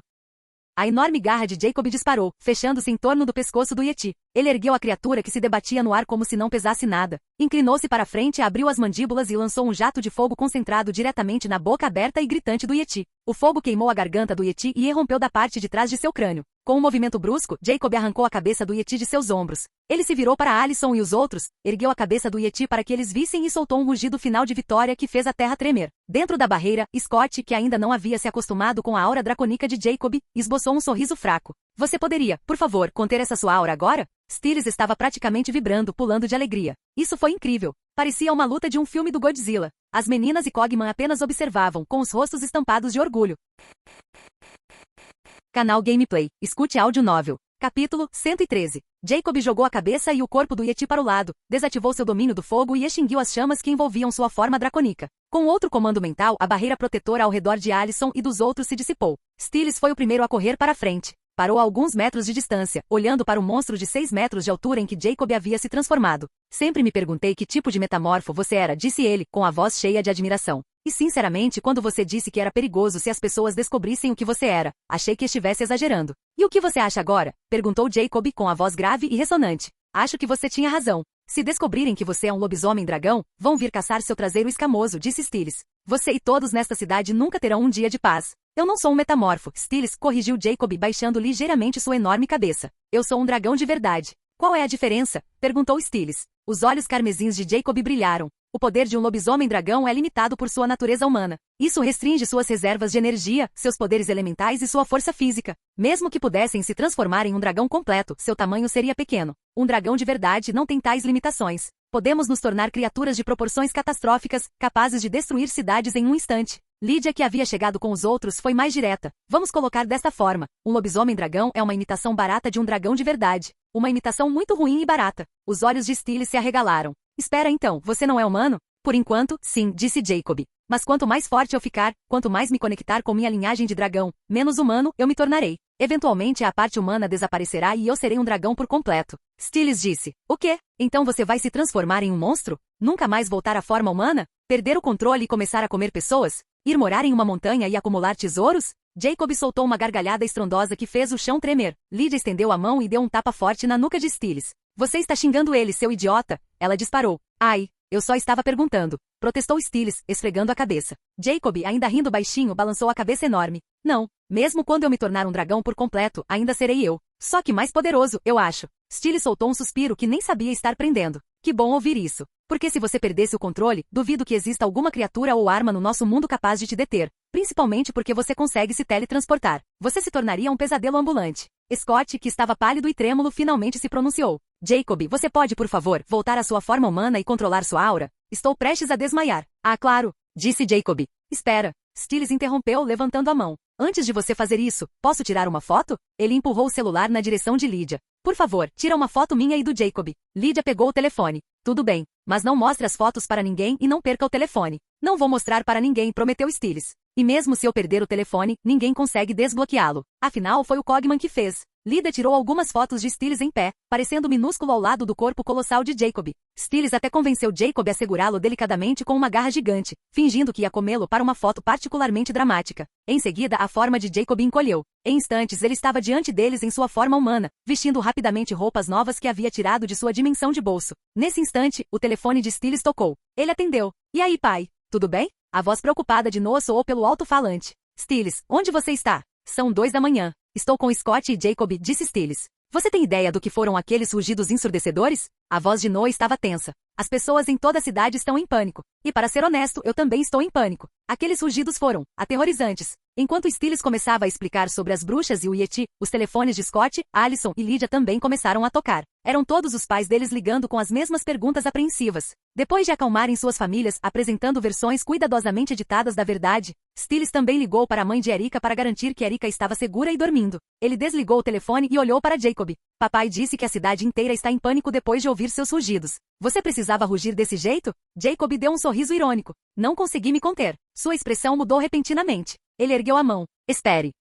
A enorme garra de Jacob disparou, fechando-se em torno do pescoço do Yeti. Ele ergueu a criatura que se debatia no ar como se não pesasse nada. Inclinou-se para frente, abriu as mandíbulas e lançou um jato de fogo concentrado diretamente na boca aberta e gritante do Yeti. O fogo queimou a garganta do Yeti e irrompeu da parte de trás de seu crânio. Com um movimento brusco, Jacob arrancou a cabeça do Yeti de seus ombros. Ele se virou para Alyson e os outros, ergueu a cabeça do Yeti para que eles vissem e soltou um rugido final de vitória que fez a terra tremer. Dentro da barreira, Scott, que ainda não havia se acostumado com a aura dracônica de Jacob, esboçou um sorriso fraco. Você poderia, por favor, conter essa sua aura agora? Stiles estava praticamente vibrando, pulando de alegria. Isso foi incrível. Parecia uma luta de um filme do Godzilla. As meninas e Cogman apenas observavam, com os rostos estampados de orgulho. Canal Gameplay. Escute áudio novel. Capítulo 113. Jacob jogou a cabeça e o corpo do Yeti para o lado, desativou seu domínio do fogo e extinguiu as chamas que envolviam sua forma dracônica. Com outro comando mental, a barreira protetora ao redor de Alyson e dos outros se dissipou. Stiles foi o primeiro a correr para a frente. Parou a alguns metros de distância, olhando para o monstro de 6 metros de altura em que Jacob havia se transformado. Sempre me perguntei que tipo de metamorfo você era, disse ele, com a voz cheia de admiração. E sinceramente, quando você disse que era perigoso se as pessoas descobrissem o que você era, achei que estivesse exagerando. E o que você acha agora? Perguntou Jacob com a voz grave e ressonante. Acho que você tinha razão. Se descobrirem que você é um lobisomem dragão, vão vir caçar seu traseiro escamoso, disse Stiles. Você e todos nesta cidade nunca terão um dia de paz. Eu não sou um metamorfo, Stiles corrigiu Jacob baixando ligeiramente sua enorme cabeça. Eu sou um dragão de verdade. Qual é a diferença? Perguntou Stiles. Os olhos carmesins de Jacob brilharam. O poder de um lobisomem dragão é limitado por sua natureza humana. Isso restringe suas reservas de energia, seus poderes elementais e sua força física. Mesmo que pudessem se transformar em um dragão completo, seu tamanho seria pequeno. Um dragão de verdade não tem tais limitações. Podemos nos tornar criaturas de proporções catastróficas, capazes de destruir cidades em um instante. Lydia, que havia chegado com os outros, foi mais direta. Vamos colocar desta forma. Um lobisomem dragão é uma imitação barata de um dragão de verdade. Uma imitação muito ruim e barata. Os olhos de Stiles se arregalaram. Espera então, você não é humano? Por enquanto, sim, disse Jacob. Mas quanto mais forte eu ficar, quanto mais me conectar com minha linhagem de dragão, menos humano eu me tornarei. Eventualmente a parte humana desaparecerá e eu serei um dragão por completo. Stiles disse. O quê? Então você vai se transformar em um monstro? Nunca mais voltar à forma humana? Perder o controle e começar a comer pessoas? Ir morar em uma montanha e acumular tesouros? Jacob soltou uma gargalhada estrondosa que fez o chão tremer. Lydia estendeu a mão e deu um tapa forte na nuca de Stiles. Você está xingando ele, seu idiota? Ela disparou. Ai, eu só estava perguntando, protestou Stiles, esfregando a cabeça. Jacob, ainda rindo baixinho, balançou a cabeça enorme. Não, mesmo quando eu me tornar um dragão por completo, ainda serei eu. Só que mais poderoso, eu acho. Stiles soltou um suspiro que nem sabia estar prendendo. Que bom ouvir isso. Porque se você perdesse o controle, duvido que exista alguma criatura ou arma no nosso mundo capaz de te deter. Principalmente porque você consegue se teletransportar. Você se tornaria um pesadelo ambulante. Scott, que estava pálido e trêmulo, finalmente se pronunciou. Jacob, você pode, por favor, voltar à sua forma humana e controlar sua aura? Estou prestes a desmaiar. Ah, claro, disse Jacob. Espera. Stiles interrompeu, levantando a mão. Antes de você fazer isso, posso tirar uma foto? Ele empurrou o celular na direção de Lydia. Por favor, tira uma foto minha e do Jacob. Lydia pegou o telefone. Tudo bem, mas não mostre as fotos para ninguém e não perca o telefone. Não vou mostrar para ninguém, prometeu Stiles. E mesmo se eu perder o telefone, ninguém consegue desbloqueá-lo. Afinal, foi o Cogman que fez. Lydia tirou algumas fotos de Stiles em pé, parecendo minúsculo ao lado do corpo colossal de Jacob. Stiles até convenceu Jacob a segurá-lo delicadamente com uma garra gigante, fingindo que ia comê-lo para uma foto particularmente dramática. Em seguida, a forma de Jacob encolheu. Em instantes, ele estava diante deles em sua forma humana, vestindo rapidamente roupas novas que havia tirado de sua dimensão de bolso. Nesse instante, o telefone de Stiles tocou. Ele atendeu. E aí, pai? Tudo bem? A voz preocupada de Noah soou pelo alto-falante. Stiles, onde você está? São 2 da manhã. Estou com Scott e Jacob, disse Stiles. Você tem ideia do que foram aqueles rugidos ensurdecedores? A voz de Noah estava tensa. As pessoas em toda a cidade estão em pânico. E para ser honesto, eu também estou em pânico. Aqueles rugidos foram aterrorizantes. Enquanto Stiles começava a explicar sobre as bruxas e o Yeti, os telefones de Scott, Allison e Lydia também começaram a tocar. Eram todos os pais deles ligando com as mesmas perguntas apreensivas. Depois de acalmarem suas famílias, apresentando versões cuidadosamente editadas da verdade, Stiles também ligou para a mãe de Erika para garantir que Erika estava segura e dormindo. Ele desligou o telefone e olhou para Jacob. Papai disse que a cidade inteira está em pânico depois de ouvir seus rugidos. Você precisava rugir desse jeito? Jacob deu um sorriso irônico. Não consegui me conter. Sua expressão mudou repentinamente. Ele ergueu a mão. Espere.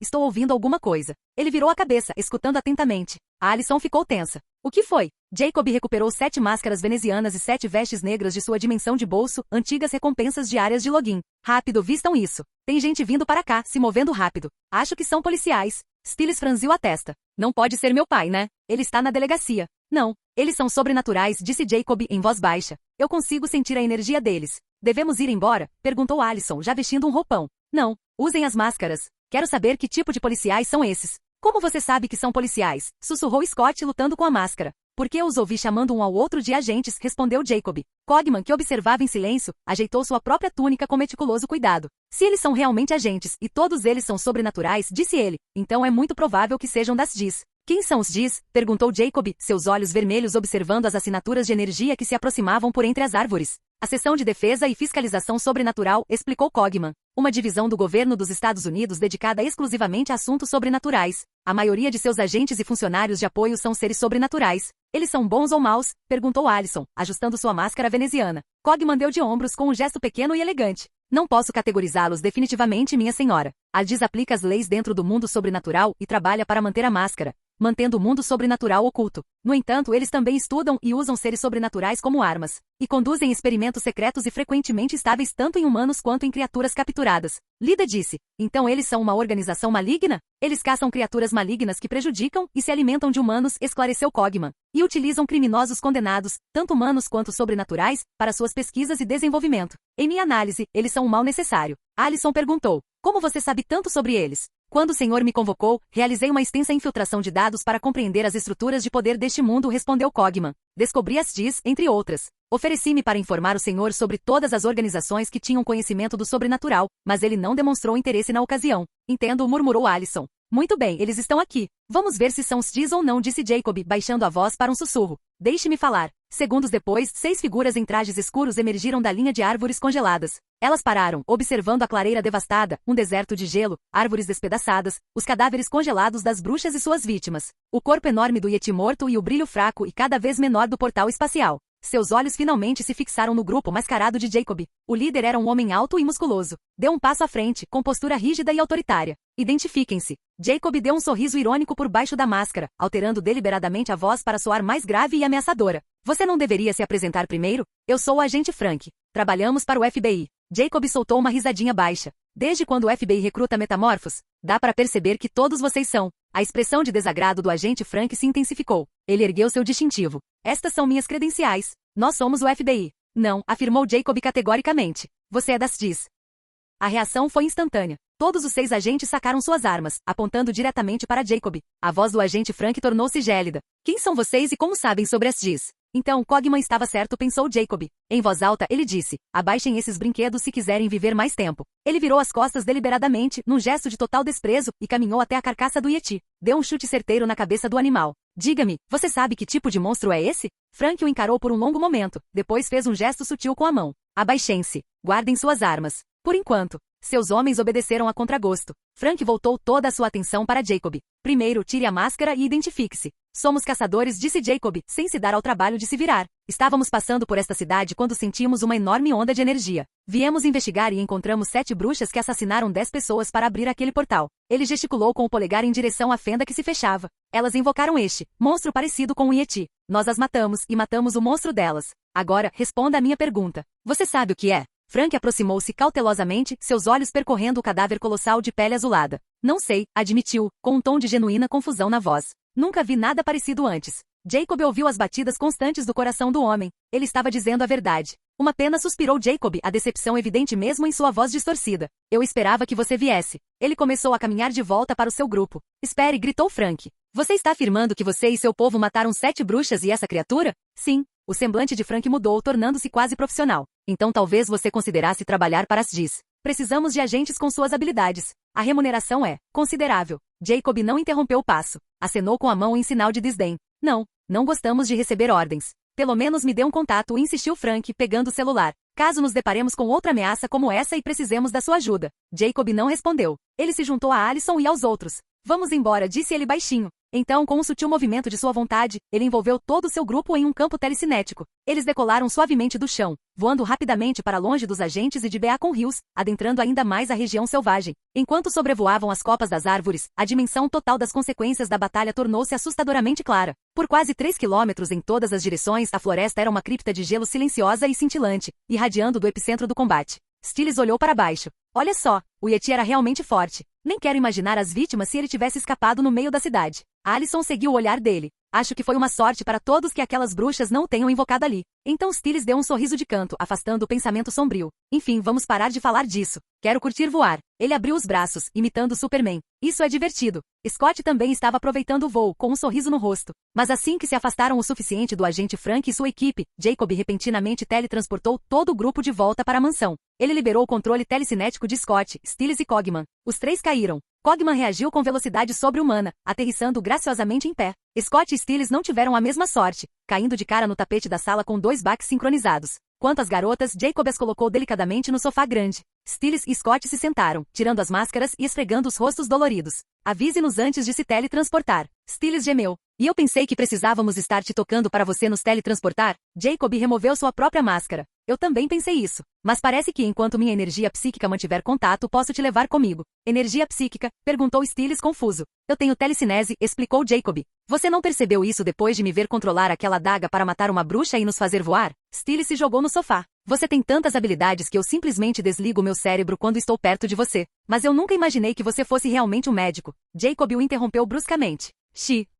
Estou ouvindo alguma coisa. Ele virou a cabeça, escutando atentamente. A Allison ficou tensa. O que foi? Jacob recuperou 7 máscaras venezianas e 7 vestes negras de sua dimensão de bolso, antigas recompensas diárias de login. Rápido, vistam isso. Tem gente vindo para cá, se movendo rápido. Acho que são policiais. Stiles franziu a testa. Não pode ser meu pai, né? Ele está na delegacia. Não, eles são sobrenaturais, disse Jacob em voz baixa. Eu consigo sentir a energia deles. Devemos ir embora? Perguntou Allison, já vestindo um roupão. Não, usem as máscaras. Quero saber que tipo de policiais são esses. Como você sabe que são policiais? Sussurrou Scott lutando com a máscara. Porque eu os ouvi chamando um ao outro de agentes, respondeu Jacob. Cogman, que observava em silêncio, ajeitou sua própria túnica com meticuloso cuidado. Se eles são realmente agentes, e todos eles são sobrenaturais, disse ele, então é muito provável que sejam das Dis. Quem são os Dis? Perguntou Jacob, seus olhos vermelhos observando as assinaturas de energia que se aproximavam por entre as árvores. A seção de defesa e fiscalização sobrenatural, explicou Cogman. Uma divisão do governo dos Estados Unidos dedicada exclusivamente a assuntos sobrenaturais. A maioria de seus agentes e funcionários de apoio são seres sobrenaturais. Eles são bons ou maus? Perguntou Allison, ajustando sua máscara veneziana. Cogman deu de ombros com um gesto pequeno e elegante. Não posso categorizá-los definitivamente, minha senhora. A Dis aplica as leis dentro do mundo sobrenatural e trabalha para manter a máscara, mantendo o mundo sobrenatural oculto. No entanto, eles também estudam e usam seres sobrenaturais como armas, e conduzem experimentos secretos e frequentemente estáveis tanto em humanos quanto em criaturas capturadas. Lydia disse, então eles são uma organização maligna? Eles caçam criaturas malignas que prejudicam e se alimentam de humanos, esclareceu Cogman, e utilizam criminosos condenados, tanto humanos quanto sobrenaturais, para suas pesquisas e desenvolvimento. Em minha análise, eles são um mal necessário. Allison perguntou, como você sabe tanto sobre eles? Quando o Senhor me convocou, realizei uma extensa infiltração de dados para compreender as estruturas de poder deste mundo, respondeu Cogman. Descobri as Dis, entre outras. Ofereci-me para informar o Senhor sobre todas as organizações que tinham conhecimento do sobrenatural, mas ele não demonstrou interesse na ocasião. Entendo, murmurou Allison. Muito bem, eles estão aqui. Vamos ver se são os Dis ou não, disse Jacob, baixando a voz para um sussurro. Deixe-me falar. Segundos depois, 6 figuras em trajes escuros emergiram da linha de árvores congeladas. Elas pararam, observando a clareira devastada, um deserto de gelo, árvores despedaçadas, os cadáveres congelados das bruxas e suas vítimas, o corpo enorme do Yeti morto e o brilho fraco e cada vez menor do portal espacial. Seus olhos finalmente se fixaram no grupo mascarado de Jacob. O líder era um homem alto e musculoso. Deu um passo à frente, com postura rígida e autoritária. Identifiquem-se. Jacob deu um sorriso irônico por baixo da máscara, alterando deliberadamente a voz para soar mais grave e ameaçadora. Você não deveria se apresentar primeiro? Eu sou o agente Frank. Trabalhamos para o FBI. Jacob soltou uma risadinha baixa. Desde quando o FBI recruta metamorfos? Dá para perceber que todos vocês são. A expressão de desagrado do agente Frank se intensificou. Ele ergueu seu distintivo. Estas são minhas credenciais. Nós somos o FBI. Não, afirmou Jacob categoricamente. Você é das Diz. A reação foi instantânea. Todos os 6 agentes sacaram suas armas, apontando diretamente para Jacob. A voz do agente Frank tornou-se gélida. Quem são vocês e como sabem sobre as Diz? Então, Cogman estava certo, pensou Jacob. Em voz alta, ele disse, abaixem esses brinquedos se quiserem viver mais tempo. Ele virou as costas deliberadamente, num gesto de total desprezo, e caminhou até a carcaça do Yeti. Deu um chute certeiro na cabeça do animal. Diga-me, você sabe que tipo de monstro é esse? Frank o encarou por um longo momento, depois fez um gesto sutil com a mão. Abaixem-se. Guardem suas armas. Por enquanto. Seus homens obedeceram a contragosto. Frank voltou toda a sua atenção para Jacob. Primeiro, tire a máscara e identifique-se. Somos caçadores, disse Jacob, sem se dar ao trabalho de se virar. Estávamos passando por esta cidade quando sentimos uma enorme onda de energia. Viemos investigar e encontramos 7 bruxas que assassinaram 10 pessoas para abrir aquele portal. Ele gesticulou com o polegar em direção à fenda que se fechava. Elas invocaram este monstro parecido com um Yeti. Nós as matamos e matamos o monstro delas. Agora, responda a minha pergunta. Você sabe o que é? Frank aproximou-se cautelosamente, seus olhos percorrendo o cadáver colossal de pele azulada. Não sei, admitiu, com um tom de genuína confusão na voz. Nunca vi nada parecido antes. Jacob ouviu as batidas constantes do coração do homem. Ele estava dizendo a verdade. Uma pena, suspirou Jacob, a decepção evidente mesmo em sua voz distorcida. Eu esperava que você viesse. Ele começou a caminhar de volta para o seu grupo. Espere, gritou Frank. Você está afirmando que você e seu povo mataram 7 bruxas e essa criatura? Sim. O semblante de Frank mudou, tornando-se quase profissional. Então talvez você considerasse trabalhar para as Diz. Precisamos de agentes com suas habilidades. A remuneração é considerável. Jacob não interrompeu o passo. Acenou com a mão em sinal de desdém. Não gostamos de receber ordens. Pelo menos me dê um contato, insistiu Frank, pegando o celular. Caso nos deparemos com outra ameaça como essa e precisemos da sua ajuda. Jacob não respondeu. Ele se juntou a Alison e aos outros. Vamos embora, disse ele baixinho. Então, com um sutil movimento de sua vontade, ele envolveu todo o seu grupo em um campo telecinético. Eles decolaram suavemente do chão, voando rapidamente para longe dos agentes e de Beacon Hills, adentrando ainda mais a região selvagem. Enquanto sobrevoavam as copas das árvores, a dimensão total das consequências da batalha tornou-se assustadoramente clara. Por quase 3 quilômetros em todas as direções, a floresta era uma cripta de gelo silenciosa e cintilante, irradiando do epicentro do combate. Stiles olhou para baixo. Olha só, o Yeti era realmente forte. Nem quero imaginar as vítimas se ele tivesse escapado no meio da cidade. Alison seguiu o olhar dele. Acho que foi uma sorte para todos que aquelas bruxas não o tenham invocado ali. Então Stiles deu um sorriso de canto, afastando o pensamento sombrio. Enfim, vamos parar de falar disso. Quero curtir voar. Ele abriu os braços, imitando Superman. Isso é divertido. Scott também estava aproveitando o voo, com um sorriso no rosto. Mas assim que se afastaram o suficiente do agente Frank e sua equipe, Jacob repentinamente teletransportou todo o grupo de volta para a mansão. Ele liberou o controle telecinético de Scott, Stiles e Cogman. Os 3 caíram. Cogman reagiu com velocidade sobre-humana, aterrissando graciosamente em pé. Scott e Stiles não tiveram a mesma sorte, caindo de cara no tapete da sala com 2 baques sincronizados. Quanto às garotas, Jacob as colocou delicadamente no sofá grande. Stiles e Scott se sentaram, tirando as máscaras e esfregando os rostos doloridos. Avise-nos antes de se teletransportar. Stiles gemeu. E eu pensei que precisávamos estar te tocando para você nos teletransportar? Jacob removeu sua própria máscara. Eu também pensei isso. Mas parece que enquanto minha energia psíquica mantiver contato, posso te levar comigo. Energia psíquica? Perguntou Stiles confuso. Eu tenho telecinese, explicou Jacob. Você não percebeu isso depois de me ver controlar aquela adaga para matar uma bruxa e nos fazer voar? Stiles se jogou no sofá. Você tem tantas habilidades que eu simplesmente desligo meu cérebro quando estou perto de você. Mas eu nunca imaginei que você fosse realmente um médico. Jacob o interrompeu bruscamente.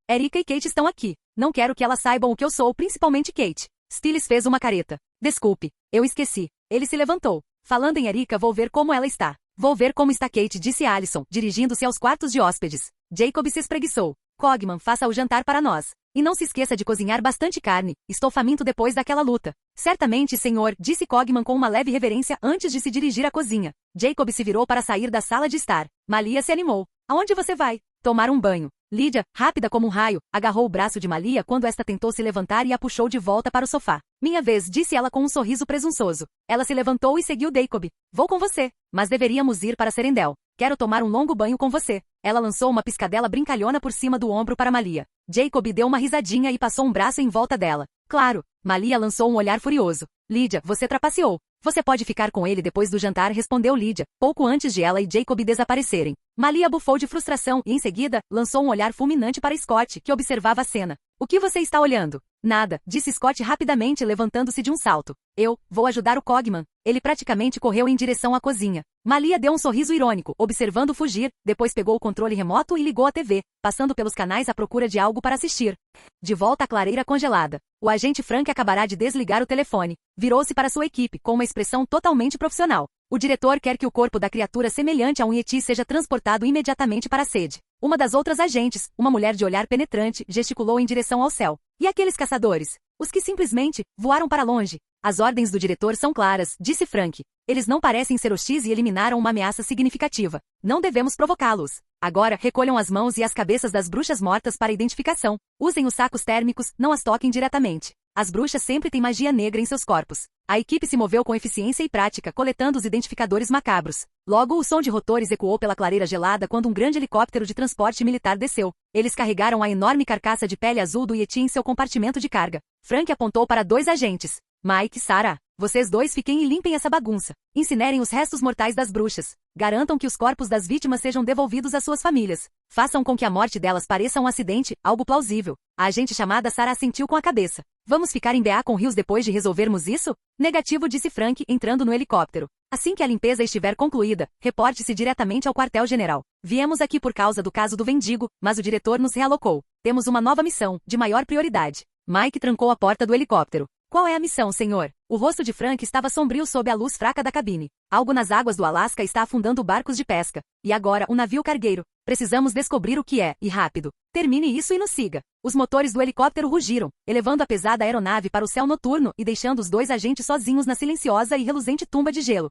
Erika e Kate estão aqui. Não quero que elas saibam o que eu sou, principalmente Kate. Stiles fez uma careta. Desculpe, eu esqueci. Ele se levantou. Falando em Erika, vou ver como ela está. Vou ver como está Kate, disse Alison, dirigindo-se aos quartos de hóspedes. Jacob se espreguiçou. Cogman, faça o jantar para nós. E não se esqueça de cozinhar bastante carne. Estou faminto depois daquela luta. Certamente, senhor, disse Cogman com uma leve reverência antes de se dirigir à cozinha. Jacob se virou para sair da sala de estar. Malia se animou. Aonde você vai? Tomar um banho. Lídia, rápida como um raio, agarrou o braço de Malia quando esta tentou se levantar e a puxou de volta para o sofá. Minha vez, disse ela com um sorriso presunçoso. Ela se levantou e seguiu Jacob. Vou com você. Mas deveríamos ir para Serendel. Quero tomar um longo banho com você. Ela lançou uma piscadela brincalhona por cima do ombro para Malia. Jacob deu uma risadinha e passou um braço em volta dela. Claro. Malia lançou um olhar furioso. Lídia, você trapaceou. Você pode ficar com ele depois do jantar, respondeu Lídia, pouco antes de ela e Jacob desaparecerem. Malia bufou de frustração e, em seguida, lançou um olhar fulminante para Scott, que observava a cena. O que você está olhando? Nada, disse Scott rapidamente levantando-se de um salto. Eu vou ajudar o Cogman. Ele praticamente correu em direção à cozinha. Malia deu um sorriso irônico, observando fugir, depois pegou o controle remoto e ligou a TV, passando pelos canais à procura de algo para assistir. De volta à clareira congelada. O agente Frank acabará de desligar o telefone. Virou-se para sua equipe, com uma expressão totalmente profissional. O diretor quer que o corpo da criatura semelhante a um Yeti seja transportado imediatamente para a sede. Uma das outras agentes, uma mulher de olhar penetrante, gesticulou em direção ao céu. E aqueles caçadores? Os que simplesmente voaram para longe. As ordens do diretor são claras, disse Frank. Eles não parecem ser hostis e eliminaram uma ameaça significativa. Não devemos provocá-los. Agora, recolham as mãos e as cabeças das bruxas mortas para identificação. Usem os sacos térmicos, não as toquem diretamente. As bruxas sempre têm magia negra em seus corpos. A equipe se moveu com eficiência e prática, coletando os identificadores macabros. Logo, o som de rotores ecoou pela clareira gelada quando um grande helicóptero de transporte militar desceu. Eles carregaram a enorme carcaça de pele azul do Yeti em seu compartimento de carga. Frank apontou para 2 agentes. Mike e Sarah, vocês 2 fiquem e limpem essa bagunça. Incinerem os restos mortais das bruxas. Garantam que os corpos das vítimas sejam devolvidos às suas famílias. Façam com que a morte delas pareça um acidente, algo plausível. A agente chamada Sarah assentiu com a cabeça. Vamos ficar em BA com Rios depois de resolvermos isso? Negativo, disse Frank, entrando no helicóptero. Assim que a limpeza estiver concluída, reporte-se diretamente ao quartel-general. Viemos aqui por causa do caso do Vendigo, mas o diretor nos realocou. Temos uma nova missão, de maior prioridade. Mike trancou a porta do helicóptero. Qual é a missão, senhor? O rosto de Frank estava sombrio sob a luz fraca da cabine. Algo nas águas do Alasca está afundando barcos de pesca. E agora, um navio cargueiro. Precisamos descobrir o que é, e rápido. Termine isso e nos siga. Os motores do helicóptero rugiram, elevando a pesada aeronave para o céu noturno e deixando os 2 agentes sozinhos na silenciosa e reluzente tumba de gelo.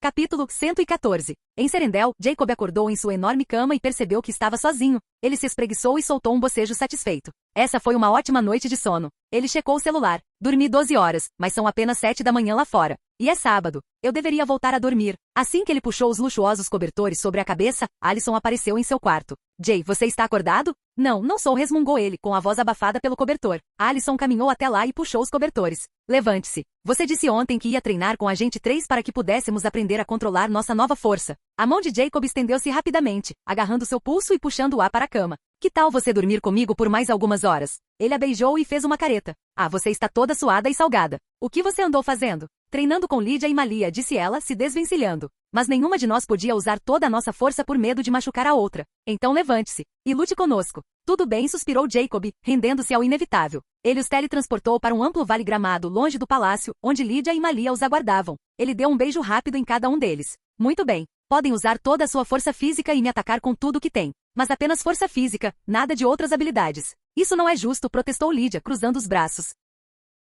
Capítulo 114. Em Serendel, Jacob acordou em sua enorme cama e percebeu que estava sozinho. Ele se espreguiçou e soltou um bocejo satisfeito. Essa foi uma ótima noite de sono. Ele checou o celular. Dormi 12 horas, mas são apenas 7 da manhã lá fora. E é sábado. Eu deveria voltar a dormir. Assim que ele puxou os luxuosos cobertores sobre a cabeça, Allison apareceu em seu quarto. Jay, você está acordado? Não, não sou, resmungou ele, com a voz abafada pelo cobertor. Allison caminhou até lá e puxou os cobertores. Levante-se. Você disse ontem que ia treinar com a Agente 3 para que pudéssemos aprender a controlar nossa nova força. A mão de Jacob estendeu-se rapidamente, agarrando seu pulso e puxando-a para a cama. Que tal você dormir comigo por mais algumas horas? Ele a beijou e fez uma careta. Ah, você está toda suada e salgada. O que você andou fazendo? Treinando com Lídia e Malia, disse ela, se desvencilhando. Mas nenhuma de nós podia usar toda a nossa força por medo de machucar a outra. Então levante-se e lute conosco. Tudo bem, suspirou Jacob, rendendo-se ao inevitável. Ele os teletransportou para um amplo vale gramado longe do palácio, onde Lídia e Malia os aguardavam. Ele deu um beijo rápido em cada um deles. Muito bem. Podem usar toda a sua força física e me atacar com tudo que tem. Mas apenas força física, nada de outras habilidades. Isso não é justo, protestou Lídia, cruzando os braços.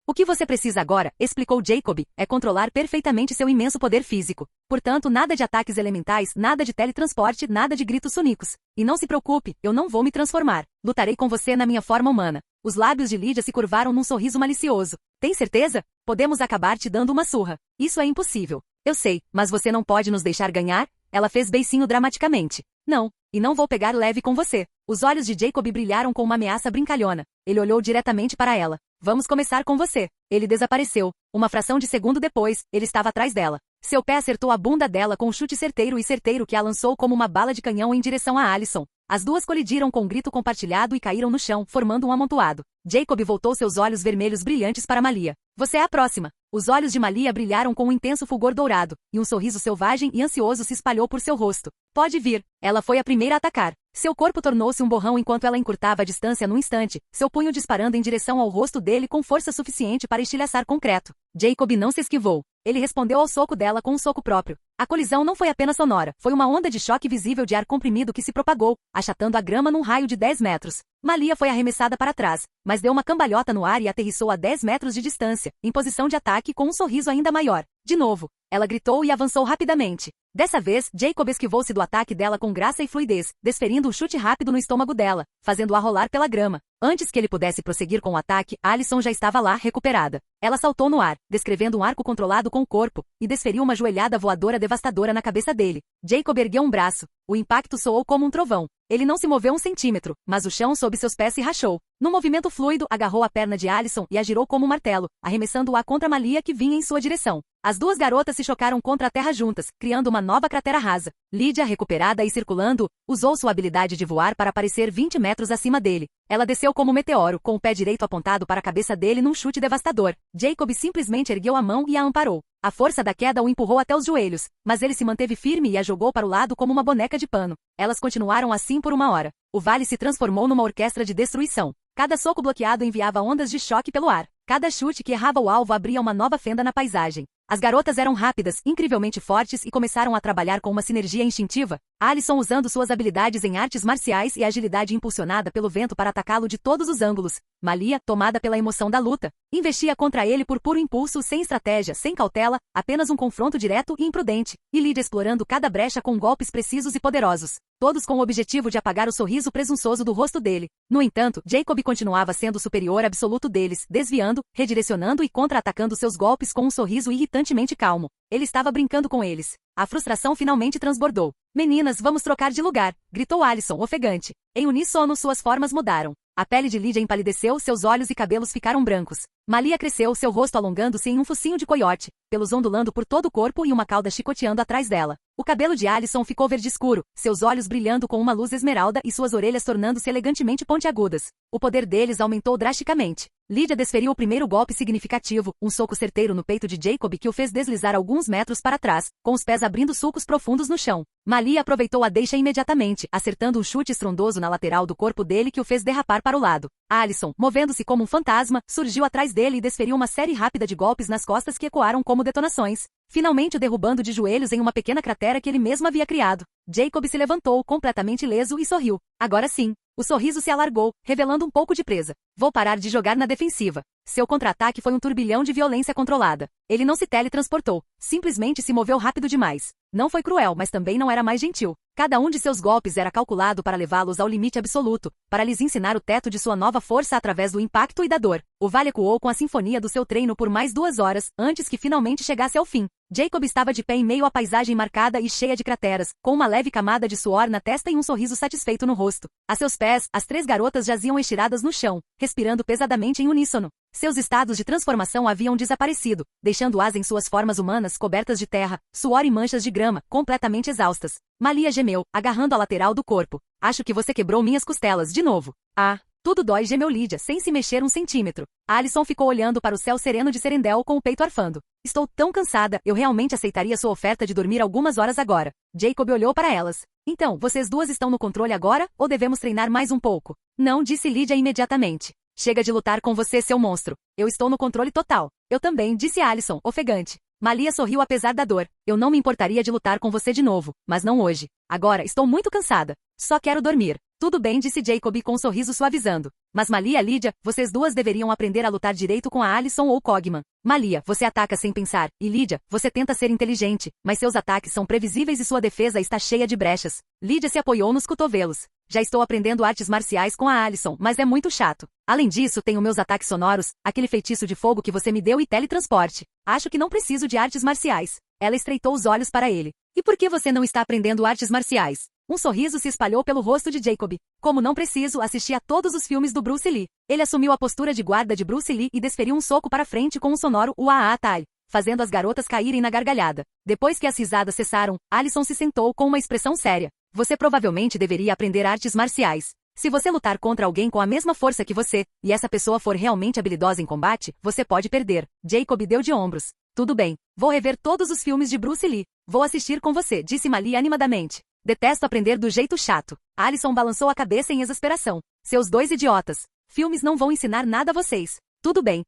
O que você precisa agora, explicou Jacob, é controlar perfeitamente seu imenso poder físico. Portanto, nada de ataques elementais, nada de teletransporte, nada de gritos sonicos. E não se preocupe, eu não vou me transformar. Lutarei com você na minha forma humana. Os lábios de Lídia se curvaram num sorriso malicioso. Tem certeza? Podemos acabar te dando uma surra. Isso é impossível. Eu sei, mas você não pode nos deixar ganhar? Ela fez beicinho dramaticamente. Não, e não vou pegar leve com você. Os olhos de Jacob brilharam com uma ameaça brincalhona. Ele olhou diretamente para ela. Vamos começar com você. Ele desapareceu. Uma fração de segundo depois, ele estava atrás dela. Seu pé acertou a bunda dela com um chute certeiro que a lançou como uma bala de canhão em direção a Allison. As duas colidiram com um grito compartilhado e caíram no chão, formando um amontoado. Jacob voltou seus olhos vermelhos brilhantes para Malia. Você é a próxima. Os olhos de Malia brilharam com um intenso fulgor dourado, e um sorriso selvagem e ansioso se espalhou por seu rosto. Pode vir. Ela foi a primeira a atacar. Seu corpo tornou-se um borrão enquanto ela encurtava a distância num instante, seu punho disparando em direção ao rosto dele com força suficiente para estilhaçar concreto. Jacob não se esquivou. Ele respondeu ao soco dela com um soco próprio. A colisão não foi apenas sonora, foi uma onda de choque visível de ar comprimido que se propagou, achatando a grama num raio de 10 metros. Malia foi arremessada para trás, mas deu uma cambalhota no ar e aterrissou a 10 metros de distância, em posição de ataque com um sorriso ainda maior. De novo, ela gritou e avançou rapidamente. Dessa vez, Jacob esquivou-se do ataque dela com graça e fluidez, desferindo um chute rápido no estômago dela, fazendo-a rolar pela grama. Antes que ele pudesse prosseguir com o ataque, Allison já estava lá, recuperada. Ela saltou no ar, descrevendo um arco controlado com o corpo, e desferiu uma joelhada voadora devastadora na cabeça dele. Jacob ergueu um braço. O impacto soou como um trovão. Ele não se moveu um centímetro, mas o chão sob seus pés se rachou. Num movimento fluido, agarrou a perna de Allison e a girou como um martelo, arremessando-a contra Malia que vinha em sua direção. As duas garotas se chocaram contra a terra juntas, criando uma nova cratera rasa. Lydia, recuperada e circulando, usou sua habilidade de voar para aparecer 20 metros acima dele. Ela desceu como um meteoro, com o pé direito apontado para a cabeça dele num chute devastador. Jacob simplesmente ergueu a mão e a amparou. A força da queda o empurrou até os joelhos, mas ele se manteve firme e a jogou para o lado como uma boneca de pano. Elas continuaram assim por uma hora. O vale se transformou numa orquestra de destruição. Cada soco bloqueado enviava ondas de choque pelo ar. Cada chute que errava o alvo abria uma nova fenda na paisagem. As garotas eram rápidas, incrivelmente fortes e começaram a trabalhar com uma sinergia instintiva. Alison usando suas habilidades em artes marciais e agilidade impulsionada pelo vento para atacá-lo de todos os ângulos. Malia, tomada pela emoção da luta, investia contra ele por puro impulso, sem estratégia, sem cautela, apenas um confronto direto e imprudente. E Lydia explorando cada brecha com golpes precisos e poderosos. Todos com o objetivo de apagar o sorriso presunçoso do rosto dele. No entanto, Jacob continuava sendo o superior absoluto deles, desviando, redirecionando e contra-atacando seus golpes com um sorriso irritantemente calmo. Ele estava brincando com eles. A frustração finalmente transbordou. Meninas, vamos trocar de lugar, gritou Alison, ofegante. Em uníssono, suas formas mudaram. A pele de Lydia empalideceu, seus olhos e cabelos ficaram brancos. Malia cresceu, seu rosto alongando-se em um focinho de coiote, pelos ondulando por todo o corpo e uma cauda chicoteando atrás dela. O cabelo de Alison ficou verde escuro, seus olhos brilhando com uma luz esmeralda e suas orelhas tornando-se elegantemente pontiagudas. O poder deles aumentou drasticamente. Lydia desferiu o primeiro golpe significativo, um soco certeiro no peito de Jacob que o fez deslizar alguns metros para trás, com os pés abrindo sulcos profundos no chão. Malia aproveitou a deixa imediatamente, acertando um chute estrondoso na lateral do corpo dele que o fez derrapar para o lado. Alison, movendo-se como um fantasma, surgiu atrás dele e desferiu uma série rápida de golpes nas costas que ecoaram como detonações, finalmente o derrubando de joelhos em uma pequena cratera que ele mesmo havia criado. Jacob se levantou, completamente ileso, e sorriu. Agora sim. O sorriso se alargou, revelando um pouco de presa. Vou parar de jogar na defensiva. Seu contra-ataque foi um turbilhão de violência controlada. Ele não se teletransportou. Simplesmente se moveu rápido demais. Não foi cruel, mas também não era mais gentil. Cada um de seus golpes era calculado para levá-los ao limite absoluto, para lhes ensinar o teto de sua nova força através do impacto e da dor. O vale ecoou com a sinfonia do seu treino por mais 2 horas, antes que finalmente chegasse ao fim. Jacob estava de pé em meio à paisagem marcada e cheia de crateras, com uma leve camada de suor na testa e um sorriso satisfeito no rosto. A seus pés, as 3 garotas jaziam estiradas no chão, respirando pesadamente em uníssono. Seus estados de transformação haviam desaparecido, deixando-as em suas formas humanas cobertas de terra, suor e manchas de grama, completamente exaustas. Malia gemeu, agarrando a lateral do corpo. Acho que você quebrou minhas costelas de novo. Ah, tudo dói, gemeu Lydia, sem se mexer um centímetro. Alison ficou olhando para o céu sereno de Serendel com o peito arfando. Estou tão cansada, eu realmente aceitaria sua oferta de dormir algumas horas agora. Jacob olhou para elas. Então, vocês duas estão no controle agora, ou devemos treinar mais um pouco? Não, disse Lydia imediatamente. Chega de lutar com você, seu monstro. Eu estou no controle total. Eu também, disse Alison, ofegante. Malia sorriu apesar da dor. Eu não me importaria de lutar com você de novo, mas não hoje. Agora, estou muito cansada. Só quero dormir. Tudo bem, disse Jacob com um sorriso suavizando. Mas Malia, Lydia, vocês duas deveriam aprender a lutar direito com a Alison ou Cogman. Malia, você ataca sem pensar, e Lydia, você tenta ser inteligente, mas seus ataques são previsíveis e sua defesa está cheia de brechas. Lydia se apoiou nos cotovelos. Já estou aprendendo artes marciais com a Alison, mas é muito chato. Além disso, tenho meus ataques sonoros, aquele feitiço de fogo que você me deu e teletransporte. Acho que não preciso de artes marciais. Ela estreitou os olhos para ele. E por que você não está aprendendo artes marciais? Um sorriso se espalhou pelo rosto de Jacob. Como não preciso, assisti a todos os filmes do Bruce Lee. Ele assumiu a postura de guarda de Bruce Lee e desferiu um soco para frente com um sonoro uaa-tai, fazendo as garotas caírem na gargalhada. Depois que as risadas cessaram, Alison se sentou com uma expressão séria. Você provavelmente deveria aprender artes marciais. Se você lutar contra alguém com a mesma força que você, e essa pessoa for realmente habilidosa em combate, você pode perder. Jacob deu de ombros. Tudo bem. Vou rever todos os filmes de Bruce Lee. Vou assistir com você, disse Malia animadamente. Detesto aprender do jeito chato. Alison balançou a cabeça em exasperação. Seus 2 idiotas. Filmes não vão ensinar nada a vocês. Tudo bem,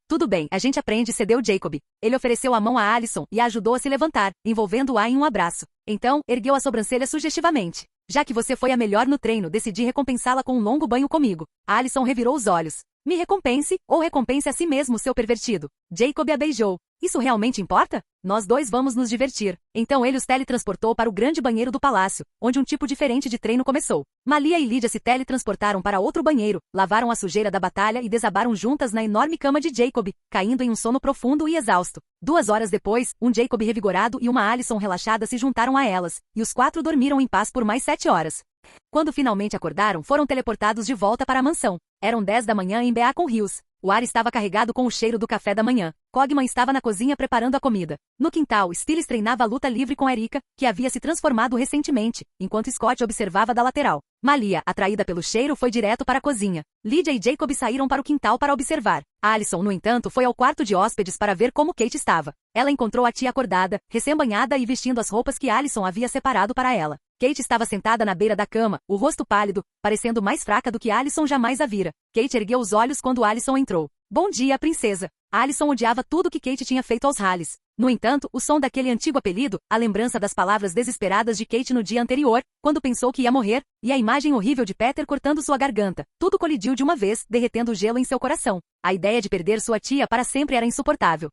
a gente aprende, cedeu Jacob. Ele ofereceu a mão a Alison e a ajudou a se levantar, envolvendo-a em um abraço. Então, ergueu a sobrancelha sugestivamente. Já que você foi a melhor no treino, decidi recompensá-la com um longo banho comigo. Alison revirou os olhos. Me recompense, ou recompense a si mesmo, seu pervertido. Jacob a beijou. Isso realmente importa? Nós dois vamos nos divertir. Então ele os teletransportou para o grande banheiro do palácio, onde um tipo diferente de treino começou. Malia e Lydia se teletransportaram para outro banheiro, lavaram a sujeira da batalha e desabaram juntas na enorme cama de Jacob, caindo em um sono profundo e exausto. 2 horas depois, um Jacob revigorado e uma Alison relaxada se juntaram a elas, e os 4 dormiram em paz por mais 7 horas. Quando finalmente acordaram, foram teleportados de volta para a mansão. Eram 10 da manhã em Beacon Hills. O ar estava carregado com o cheiro do café da manhã. Cogman estava na cozinha preparando a comida. No quintal, Stiles treinava a luta livre com Erika, que havia se transformado recentemente, enquanto Scott observava da lateral. Malia, atraída pelo cheiro, foi direto para a cozinha. Lydia e Jacob saíram para o quintal para observar. Alison, no entanto, foi ao quarto de hóspedes para ver como Kate estava. Ela encontrou a tia acordada, recém-banhada e vestindo as roupas que Alison havia separado para ela. Kate estava sentada na beira da cama, o rosto pálido, parecendo mais fraca do que Alison jamais a vira. Kate ergueu os olhos quando Alison entrou. Bom dia, princesa. Alison odiava tudo que Kate tinha feito aos Halles. No entanto, o som daquele antigo apelido, a lembrança das palavras desesperadas de Kate no dia anterior, quando pensou que ia morrer, e a imagem horrível de Peter cortando sua garganta, tudo colidiu de uma vez, derretendo o gelo em seu coração. A ideia de perder sua tia para sempre era insuportável.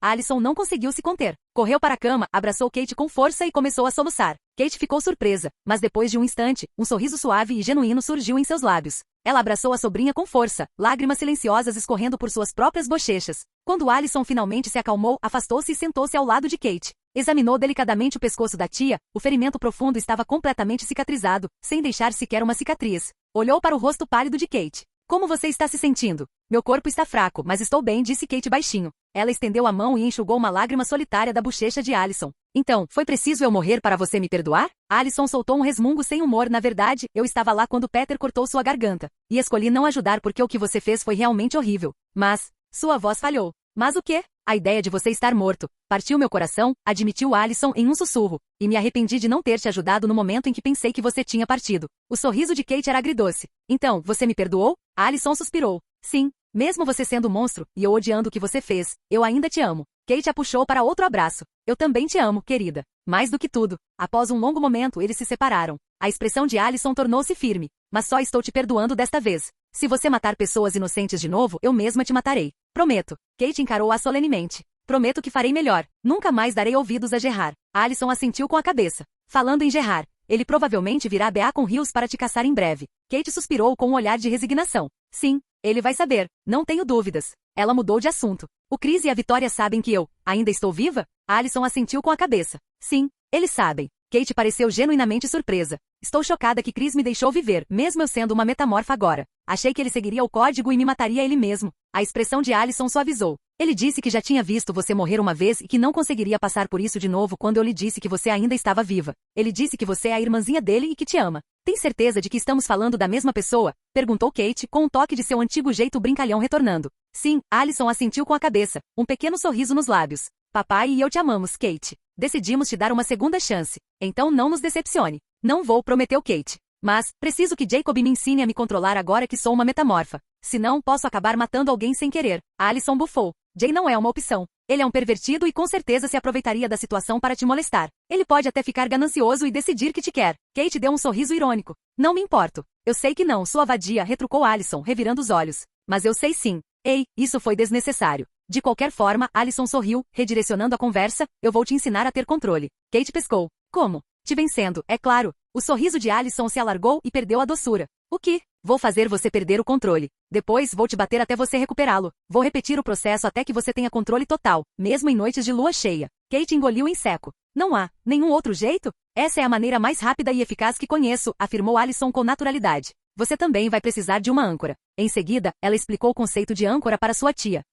Alison não conseguiu se conter. Correu para a cama, abraçou Kate com força e começou a soluçar. Kate ficou surpresa, mas depois de um instante, um sorriso suave e genuíno surgiu em seus lábios. Ela abraçou a sobrinha com força, lágrimas silenciosas escorrendo por suas próprias bochechas. Quando Alison finalmente se acalmou, afastou-se e sentou-se ao lado de Kate. Examinou delicadamente o pescoço da tia, o ferimento profundo estava completamente cicatrizado, sem deixar sequer uma cicatriz. Olhou para o rosto pálido de Kate. Como você está se sentindo? Meu corpo está fraco, mas estou bem, disse Kate baixinho. Ela estendeu a mão e enxugou uma lágrima solitária da bochecha de Alison. Então, foi preciso eu morrer para você me perdoar? Alison soltou um resmungo sem humor. Na verdade, eu estava lá quando Peter cortou sua garganta. E escolhi não ajudar porque o que você fez foi realmente horrível. Mas, sua voz falhou. Mas o quê? A ideia de você estar morto. Partiu meu coração, admitiu Alison em um sussurro. E me arrependi de não ter te ajudado no momento em que pensei que você tinha partido. O sorriso de Kate era agridoce. Então, você me perdoou? Alison suspirou. Sim. Mesmo você sendo um monstro, e eu odiando o que você fez, eu ainda te amo. Kate a puxou para outro abraço. Eu também te amo, querida. Mais do que tudo. Após um longo momento, eles se separaram. A expressão de Alison tornou-se firme. Mas só estou te perdoando desta vez. Se você matar pessoas inocentes de novo, eu mesma te matarei. Prometo. Kate encarou-a solenemente. Prometo que farei melhor. Nunca mais darei ouvidos a Gerard. Alison assentiu com a cabeça. Falando em Gerard, ele provavelmente virá a Beacon Hills para te caçar em breve. Kate suspirou com um olhar de resignação. Sim. Ele vai saber, não tenho dúvidas. Ela mudou de assunto. O Chris e a Vitória sabem que eu ainda estou viva? Alison assentiu com a cabeça. Sim, eles sabem. Kate pareceu genuinamente surpresa. Estou chocada que Chris me deixou viver, mesmo eu sendo uma metamorfa agora. Achei que ele seguiria o código e me mataria ele mesmo. A expressão de Alison suavizou. Ele disse que já tinha visto você morrer uma vez e que não conseguiria passar por isso de novo quando eu lhe disse que você ainda estava viva. Ele disse que você é a irmãzinha dele e que te ama. Tem certeza de que estamos falando da mesma pessoa? Perguntou Kate, com um toque de seu antigo jeito brincalhão retornando. Sim, Alison assentiu com a cabeça, um pequeno sorriso nos lábios. Papai e eu te amamos, Kate. Decidimos te dar uma segunda chance. Então não nos decepcione. Não vou, prometeu Kate. Mas, preciso que Jacob me ensine a me controlar agora que sou uma metamorfa. Senão, posso acabar matando alguém sem querer. Alison bufou. Jay não é uma opção. Ele é um pervertido e com certeza se aproveitaria da situação para te molestar. Ele pode até ficar ganancioso e decidir que te quer. Kate deu um sorriso irônico. Não me importo. Eu sei que não, sua vadia, retrucou Alison, revirando os olhos. Mas eu sei sim. Ei, isso foi desnecessário. De qualquer forma, Alison sorriu, redirecionando a conversa. Eu vou te ensinar a ter controle. Kate pescou. Como? Te vencendo, é claro. O sorriso de Alison se alargou e perdeu a doçura. O que? Vou fazer você perder o controle. Depois vou te bater até você recuperá-lo. Vou repetir o processo até que você tenha controle total, mesmo em noites de lua cheia. Kate engoliu em seco. Não há nenhum outro jeito? Essa é a maneira mais rápida e eficaz que conheço, afirmou Alison com naturalidade. Você também vai precisar de uma âncora. Em seguida, ela explicou o conceito de âncora para sua tia.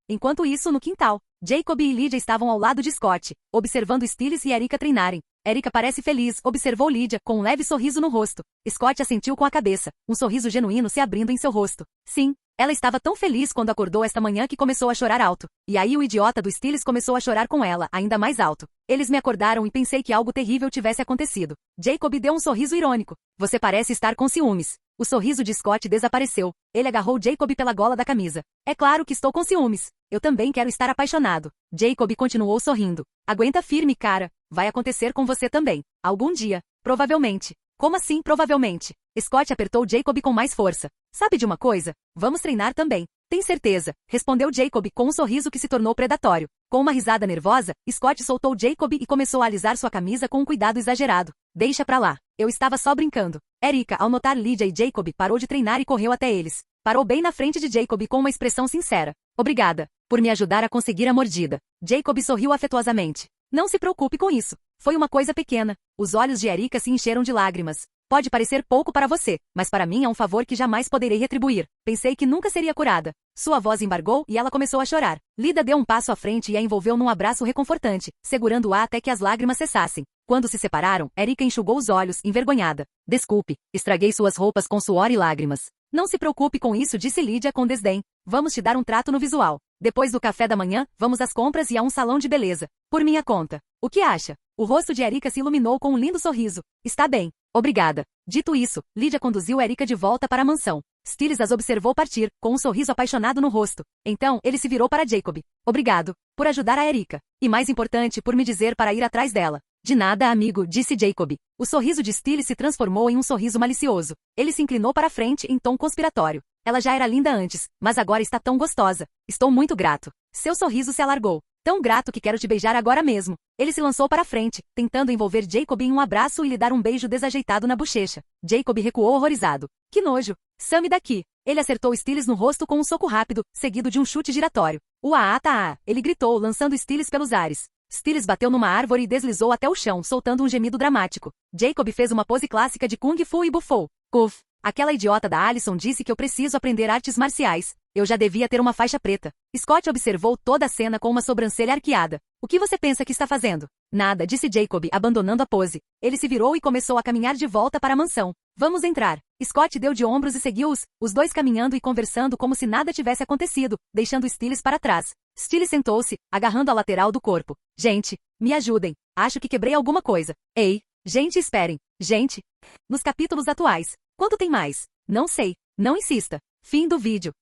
Enquanto isso, no quintal, Jacob e Lydia estavam ao lado de Scott, observando Stiles e Erika treinarem. Erika parece feliz, observou Lydia, com um leve sorriso no rosto. Scott assentiu com a cabeça, um sorriso genuíno se abrindo em seu rosto. Sim, ela estava tão feliz quando acordou esta manhã que começou a chorar alto. E aí o idiota do Stiles começou a chorar com ela, ainda mais alto. Eles me acordaram e pensei que algo terrível tivesse acontecido. Jacob deu um sorriso irônico. Você parece estar com ciúmes. O sorriso de Scott desapareceu. Ele agarrou Jacob pela gola da camisa. É claro que estou com ciúmes. Eu também quero estar apaixonado. Jacob continuou sorrindo. Aguenta firme, cara. Vai acontecer com você também. Algum dia. Provavelmente. Como assim, provavelmente? Scott apertou Jacob com mais força. Sabe de uma coisa? Vamos treinar também. Tem certeza? Respondeu Jacob com um sorriso que se tornou predatório. Com uma risada nervosa, Scott soltou Jacob e começou a alisar sua camisa com um cuidado exagerado. Deixa pra lá. Eu estava só brincando. Erika, ao notar Lydia e Jacob, parou de treinar e correu até eles. Parou bem na frente de Jacob com uma expressão sincera. Obrigada por me ajudar a conseguir a mordida. Jacob sorriu afetuosamente. Não se preocupe com isso. Foi uma coisa pequena. Os olhos de Erika se encheram de lágrimas. Pode parecer pouco para você, mas para mim é um favor que jamais poderei retribuir. Pensei que nunca seria curada. Sua voz embargou e ela começou a chorar. Lida deu um passo à frente e a envolveu num abraço reconfortante, segurando-a até que as lágrimas cessassem. Quando se separaram, Erika enxugou os olhos, envergonhada. Desculpe, estraguei suas roupas com suor e lágrimas. Não se preocupe com isso, disse Lídia com desdém. Vamos te dar um trato no visual. Depois do café da manhã, vamos às compras e a um salão de beleza. Por minha conta. O que acha? O rosto de Erika se iluminou com um lindo sorriso. Está bem. Obrigada. Dito isso, Lídia conduziu Erika de volta para a mansão. Stiles as observou partir, com um sorriso apaixonado no rosto. Então, ele se virou para Jacob. Obrigado. Por ajudar a Erika. E mais importante, por me dizer para ir atrás dela. De nada, amigo, disse Jacob. O sorriso de Stiles se transformou em um sorriso malicioso. Ele se inclinou para a frente em tom conspiratório. Ela já era linda antes, mas agora está tão gostosa. Estou muito grato. Seu sorriso se alargou. Tão grato que quero te beijar agora mesmo. Ele se lançou para a frente, tentando envolver Jacob em um abraço e lhe dar um beijo desajeitado na bochecha. Jacob recuou horrorizado. Que nojo. Some daqui. Ele acertou Stiles no rosto com um soco rápido, seguido de um chute giratório. Uá, tá, ele gritou, lançando Stiles pelos ares. Stiles bateu numa árvore e deslizou até o chão, soltando um gemido dramático. Jacob fez uma pose clássica de Kung Fu e bufou. Uf, aquela idiota da Alison disse que eu preciso aprender artes marciais. Eu já devia ter uma faixa preta. Scott observou toda a cena com uma sobrancelha arqueada. O que você pensa que está fazendo? Nada, disse Jacob, abandonando a pose. Ele se virou e começou a caminhar de volta para a mansão. Vamos entrar. Scott deu de ombros e seguiu-os, os dois caminhando e conversando como se nada tivesse acontecido, deixando Stiles para trás. Stiles sentou-se, agarrando a lateral do corpo. Gente, me ajudem. Acho que quebrei alguma coisa. Ei, gente, esperem. Gente. Nos capítulos atuais. Quanto tem mais? Não sei. Não insista. Fim do vídeo.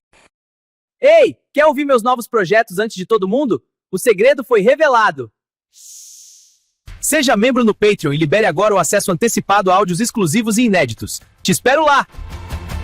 Ei, quer ouvir meus novos projetos antes de todo mundo? O segredo foi revelado. Seja membro no Patreon e libere agora o acesso antecipado a áudios exclusivos e inéditos. Te espero lá!